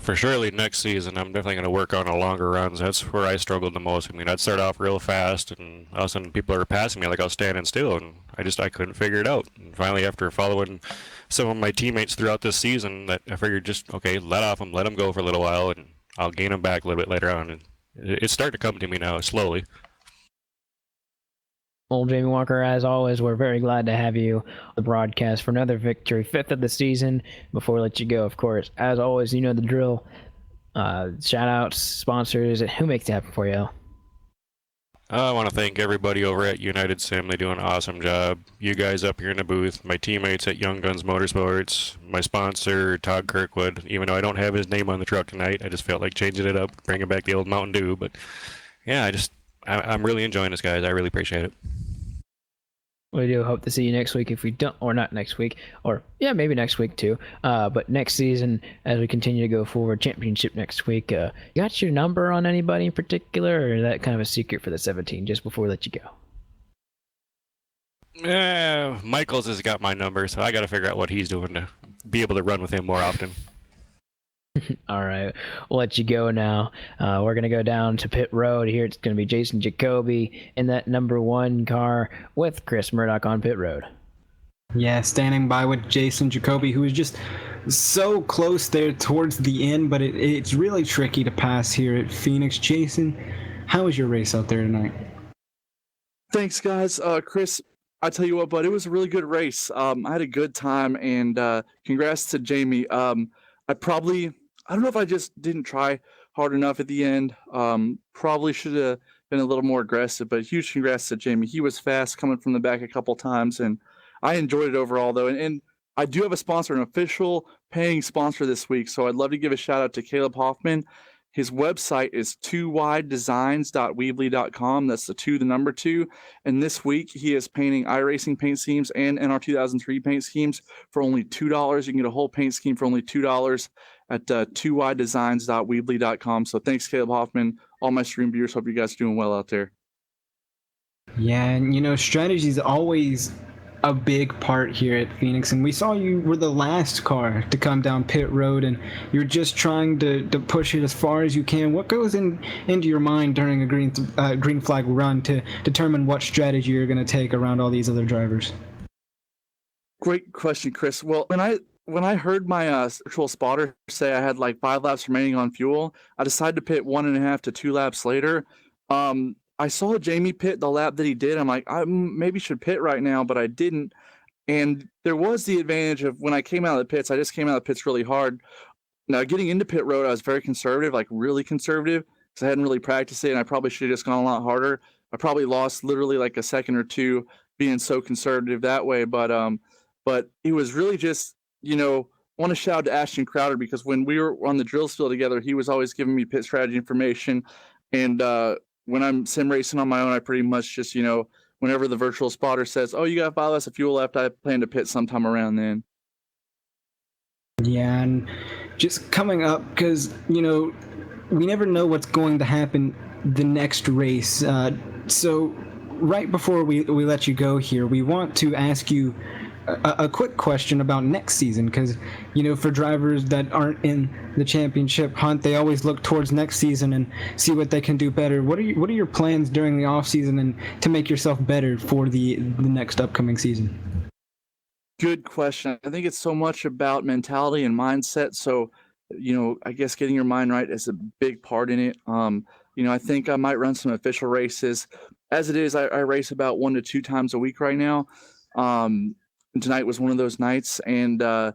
For surely next season, I'm definitely going to work on the longer runs. That's where I struggled the most. I mean, I'd start off real fast, and all of a sudden people are passing me like I was standing still, and I couldn't figure it out. And finally, after following some of my teammates throughout this season, that I figured just, okay, let them go for a little while, and I'll gain them back a little bit later on. And it's starting to come to me now, slowly. Well, Jamie Walker, as always, we're very glad to have you on the broadcast for another victory, 5th of the season. Before we let you go, of course, as always, you know the drill. Shout-outs, sponsors, who makes it happen for you, Al? I want to thank everybody over at United Sim. They do an awesome job. You guys up here in the booth, my teammates at Young Guns Motorsports, my sponsor, Todd Kirkwood. Even though I don't have his name on the truck tonight, I just felt like changing it up, bringing back the old Mountain Dew. But yeah, I'm really enjoying this, guys. I really appreciate it. We do hope to see you next week if we don't, or not next week, or yeah, maybe next week too. But next season, as we continue to go forward, championship next week. You got your number on anybody in particular, or is that kind of a secret for the 17, just before we let you go? Michaels has got my number, so I got to figure out what he's doing to be able to run with him more often. All right, we'll let you go now. We're going to go down to pit road here. It's going to be Jason Jacoby in that number 1 car with Chris Murdoch on pit road. Yeah, standing by with Jason Jacoby, who is just so close there towards the end, but it's really tricky to pass here at Phoenix. Jason, how was your race out there tonight? Thanks, guys. Chris, I tell you what, bud, it was a really good race. I had a good time, and congrats to Jamie. I don't know if I just didn't try hard enough at the end. Probably should have been a little more aggressive, but huge congrats to Jamie. He was fast coming from the back a couple times, and I enjoyed it overall, though. And I do have a sponsor, an official paying sponsor this week, so I'd love to give a shout out to Caleb Hoffman. His website is 2widedesigns.weebly.com. That's the 2, the number 2. And this week he is painting iRacing paint schemes and NR 2003 paint schemes for only $2. You can get a whole paint scheme for only $2 at 2widedesigns.weebly.com. So thanks, Caleb Hoffman. All my stream viewers, hope you guys are doing well out there. Yeah, and strategy is always a big part here at Phoenix, and we saw you were the last car to come down pit road, and you're just trying to push it as far as you can. What goes into your mind during a green flag run to determine what strategy you're going to take around all these other drivers? Great question, Chris. Well, when I heard my virtual spotter say I had like 5 laps remaining on fuel, I decided to pit 1.5 to 2 laps later. I saw Jamie pit the lap that he did. I'm like, I maybe should pit right now, but I didn't. And there was the advantage of when I came out of the pits, I just came out of the pits really hard. Now, getting into pit road, I was very conservative, like really conservative, because I hadn't really practiced it, and I probably should have just gone a lot harder. I probably lost literally like a second or two being so conservative that way. But it was really just, I want to shout out to Ashton Crowder, because when we were on the drills field together, he was always giving me pit strategy information. And when I'm sim racing on my own, I pretty much just, whenever the virtual spotter says, oh, you got 5 laps of fuel left, I plan to pit sometime around then. Yeah, and just coming up, because, we never know what's going to happen the next race. So right before we let you go here, we want to ask you a quick question about next season, because for drivers that aren't in the championship hunt, they always look towards next season and see what they can do better. What are your plans during the off season and to make yourself better for the next upcoming season? Good question. I think it's so much about mentality and mindset. So, I guess getting your mind right is a big part in it. I think I might run some official races. As it is, I race about 1 to 2 times a week right now. Tonight was one of those nights, and I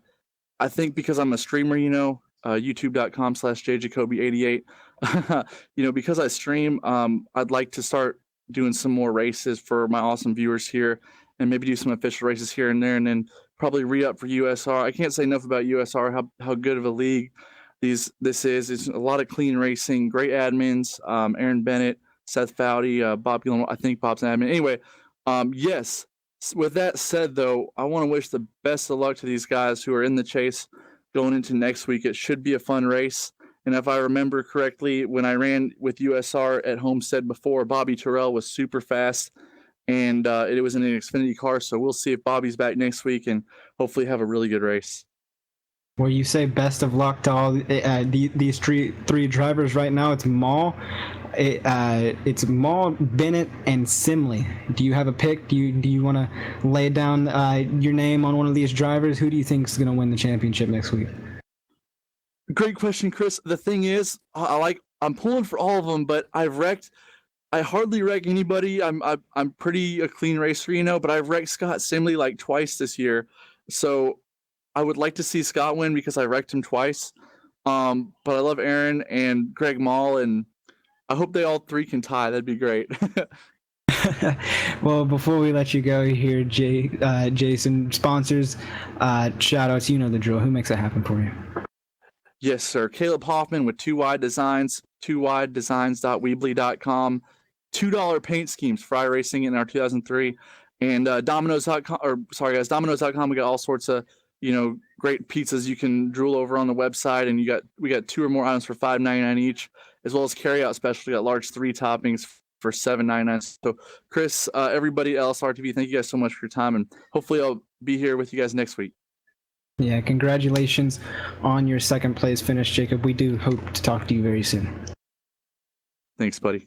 think because I'm a streamer, youtube.com/jjacoby88, because I stream, I'd like to start doing some more races for my awesome viewers here, and maybe do some official races here and there, and then probably re-up for USR. I can't say enough about USR, how good of a league this is. It's a lot of clean racing, great admins, Aaron Bennett, Seth Fowdy, Bob Gilmore. I think Bob's an admin. Anyway, yes. With that said, though, I want to wish the best of luck to these guys who are in the chase going into next week. It should be a fun race. And if I remember correctly, when I ran with USR at Homestead before, Bobby Terrell was super fast, and it was in an Xfinity car. So we'll see if Bobby's back next week and hopefully have a really good race. Well, you say best of luck to all these three drivers right now. It's Maul, Bennett, and Simley. Do you have a pick? Do you want to lay down your name on one of these drivers? Who do you think is going to win the championship next week? Great question, Chris. The thing is, I'm pulling for all of them, but I hardly wreck anybody. I'm pretty a clean racer, but I've wrecked Scott Simley like twice this year. So I would like to see Scott win because I wrecked him twice. But I love Aaron and Greg Mall, and I hope they all 3 can tie. That'd be great. Well, before we let you go here, Jason, sponsors, shout outs, you know the drill. Who makes it happen for you? Yes, sir. Caleb Hoffman with 2 Wide Designs, 2widedesigns.weebly.com. $2 paint schemes for iRacing in our 2003. And Domino's.com, we got all sorts of great pizzas you can drool over on the website, and we got 2 or more items for $5.99 each, as well as carryout special. We got large 3 toppings for $7.99. So Chris, everybody, LSRTV, thank you guys so much for your time, and hopefully I'll be here with you guys next week. Yeah, congratulations on your second place finish, Jacob. We do hope to talk to you very soon. Thanks, buddy.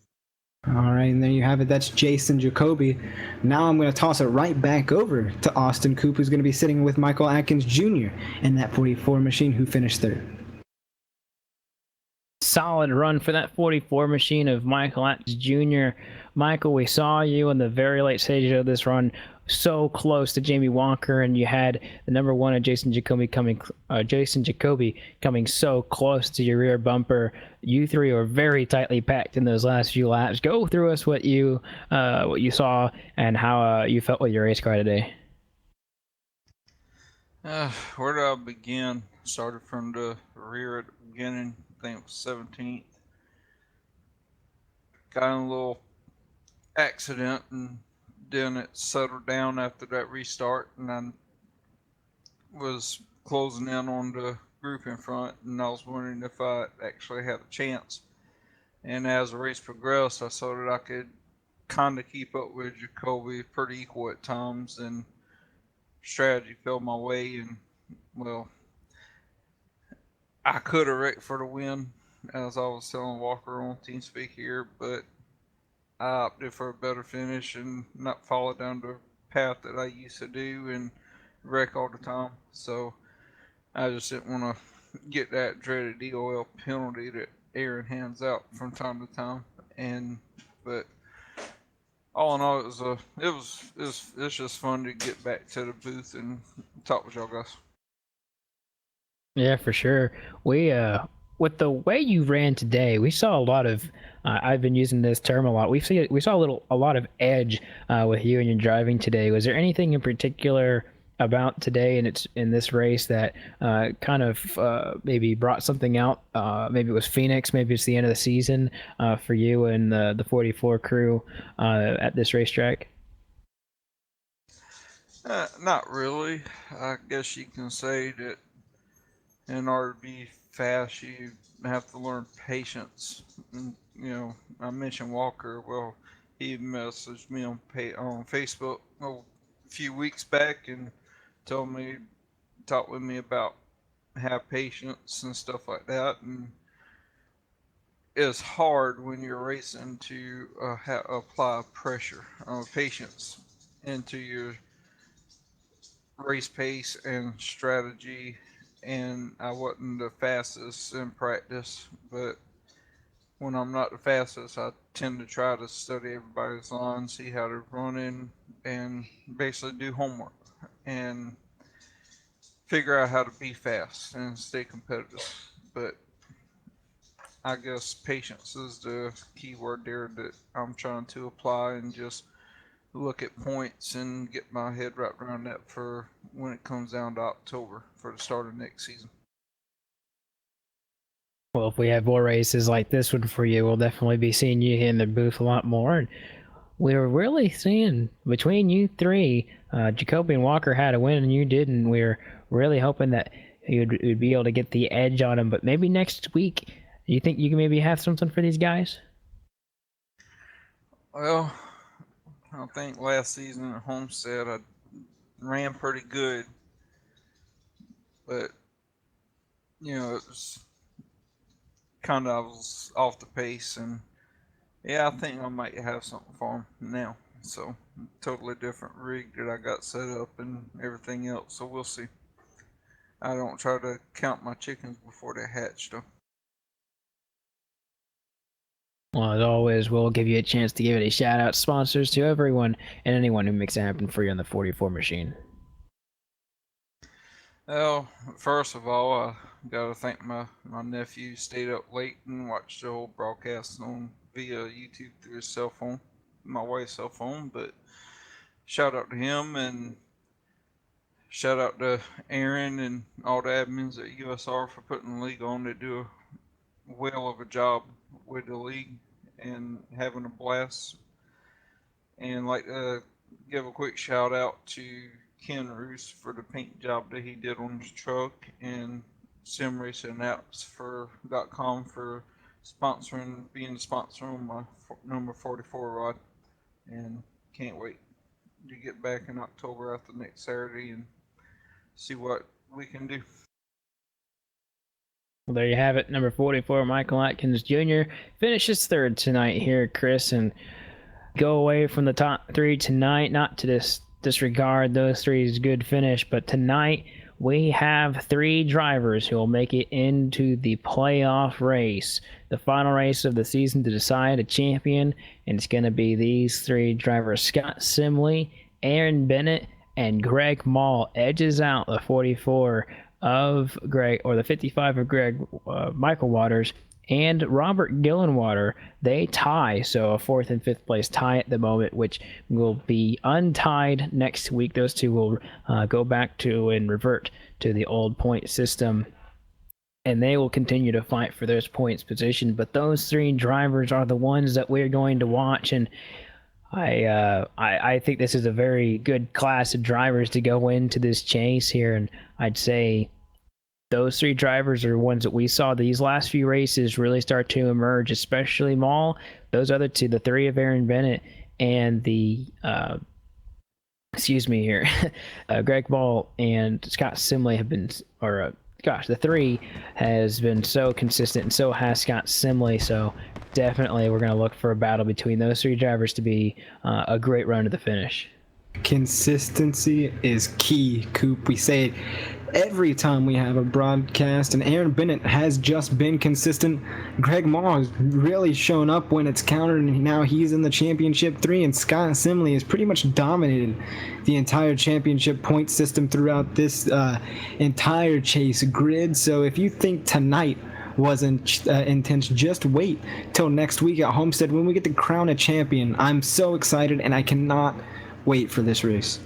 All right, and there you have it. That's Jason Jacoby. Now I'm going to toss it right back over to Austin Coop, who's going to be sitting with Michael Atkins Jr. in that 44 machine, who finished third. Solid run for that 44 machine of Michael Atkins Jr. Michael, we saw you in the very late stages of this run, so close to Jamie Walker, and you had the number 1 of Jason Jacoby coming so close to your rear bumper. You 3 were very tightly packed in those last few laps. Go through us what you saw and how you felt with your race car today. Where do I begin? Started from the rear at the beginning. I think it was 17th. got in a little accident, and then it settled down after that restart, and I was closing in on the group in front, and I was wondering if I actually had a chance. And as the race progressed, I saw that I could kind of keep up with Jacoby pretty equal at times, and strategy fell my way, and well, I could have wrecked for the win, as I was telling Walker on TeamSpeak here, but I opted for a better finish and not follow down the path that I used to do and wreck all the time. So I just didn't want to get that dreaded DOL penalty that Aaron hands out from time to time. But all in all, it's just fun to get back to the booth and talk with y'all guys. Yeah, for sure. We with the way you ran today, we saw a lot of. I've been using this term a lot. We saw a lot of edge with you and your driving today. Was there anything in particular about today and it's in this race that kind of maybe brought something out? Maybe it was Phoenix. Maybe it's the end of the season for you and the 44 crew at this racetrack. Not really. I guess you can say that in order to be fast, you have to learn patience. And, I mentioned Walker. Well, he messaged me on Facebook a few weeks back and talked with me about have patience and stuff like that. And it's hard when you're racing to apply pressure, patience into your race pace and strategy. And I wasn't the fastest in practice, but when I'm not the fastest, I tend to try to study everybody's line, see how they're running, and basically do homework and figure out how to be fast and stay competitive. But I guess patience is the key word there that I'm trying to apply, and just look at points and get my head wrapped around that for when it comes down to October for the start of next season. Well, if we have more races like this one for you, we'll definitely be seeing you in the booth a lot more. And we were really seeing between you three, Jacoby and Walker had a win and you didn't. We were really hoping that you'd be able to get the edge on them. But maybe next week, do you think you can maybe have something for these guys? Well, I think last season at Homestead I ran pretty good, but it was kind of, I was off the pace, and yeah, I think I might have something for him now. So totally different rig that I got set up and everything else. So we'll see. I don't try to count my chickens before they hatch, though. Well, as always, we'll give you a chance to give it a shout out, sponsors to everyone and anyone who makes it happen for you on the 44 machine. Well, first of all, I gotta thank my nephew. Stayed up late and watched the whole broadcast via YouTube through his cell phone, my wife's cell phone. But shout out to him, and shout out to Aaron and all the admins at USR for putting the league on. They do a whale of a job with the league and having a blast. And like to give a quick shout out to Ken Roos for the paint job that he did on his truck, and SimRacingApps.com for being the sponsor on my number 44 rod. And can't wait to get back in October after next Saturday and see what we can do. Well, there you have it. Number 44, Michael Atkins Jr. finishes third tonight here, Chris, and go away from the top three tonight. Not to disregard those three's good finish, but tonight we have three drivers who will make it into the playoff race, the final race of the season to decide a champion, and it's going to be these three drivers: Scott Simley, Aaron Bennett, and Greg Mall. Edges out the 44 of Greg, or the 55 of Greg Michael Waters, and Robert Gillenwater. They tie, so a fourth and fifth place tie at the moment, which will be untied next week. Those two will go back to and revert to the old point system. and they will continue to fight for those points position. But those 3 drivers are the ones that we're going to watch, and I think this is a very good class of drivers to go into this chase here, and I'd say those 3 drivers are ones that we saw these last few races really start to emerge, especially Maul. Those other 2, the 3 of Aaron Bennett and the Greg Ball and Scott Simley have been, the 3 has been so consistent, and so has Scott Simley. So definitely we're going to look for a battle between those 3 drivers to be a great run to the finish. Consistency is key, Coop. We say it every time we have a broadcast, and Aaron Bennett has just been consistent. Greg Maul has really shown up when it's countered, and now he's in the championship 3, and Scott Simley has pretty much dominated the entire championship point system throughout this entire chase grid. So if you think tonight wasn't intense, just wait till next week at Homestead when we get to crown a champion. I'm so excited, and I cannot wait for this race.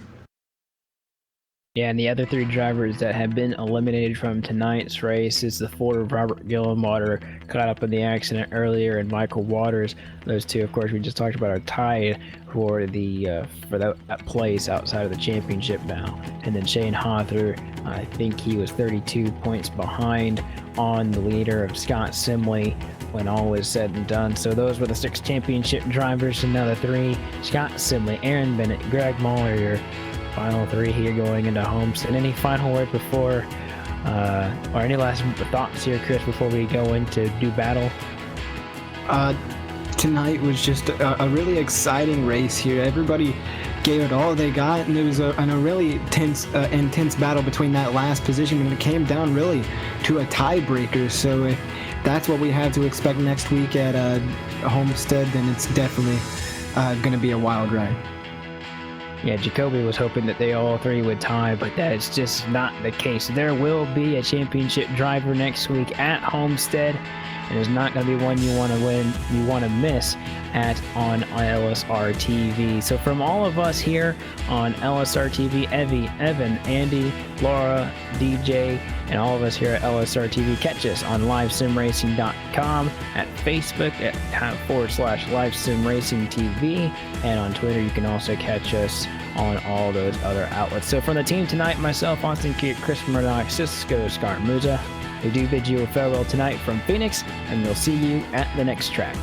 Yeah, and the other 3 drivers that have been eliminated from tonight's race is the 4 of Robert Gillenwater, caught up in the accident earlier, and Michael Waters. Those 2, of course, we just talked about, are tied for that place outside of the championship now. And then Shane Hawther, I think he was 32 points behind on the leader of Scott Simley when all was said and done. So those were the 6 championship drivers, and now the 3, Scott Simley, Aaron Bennett, Greg Muller, your final 3 here going into Homestead. Any final word before, or any last thoughts here, Chris, before we go into do battle? Tonight was just a really exciting race here. Everybody gave it all they got, and it was a really intense battle between that last position, and it came down really to a tiebreaker. So if that's what we have to expect next week at Homestead, then it's definitely going to be a wild ride. Yeah, Jacoby was hoping that they all 3 would tie, but that is just not the case. There will be a championship driver next week at Homestead, and it's not going to be one you want to miss on LSRTV. So from all of us here on LSRTV, Evie, Evan, Andy, Laura, DJ, and all of us here at LSRTV, catch us on livesimracing.com, at Facebook at /livesimracingtv, and on Twitter you can also catch us on all those other outlets. So from the team tonight, myself, Austin Keat, Chris Murdoch, Cisco Scarmuza, we do bid you a farewell tonight from Phoenix, and we'll see you at the next track.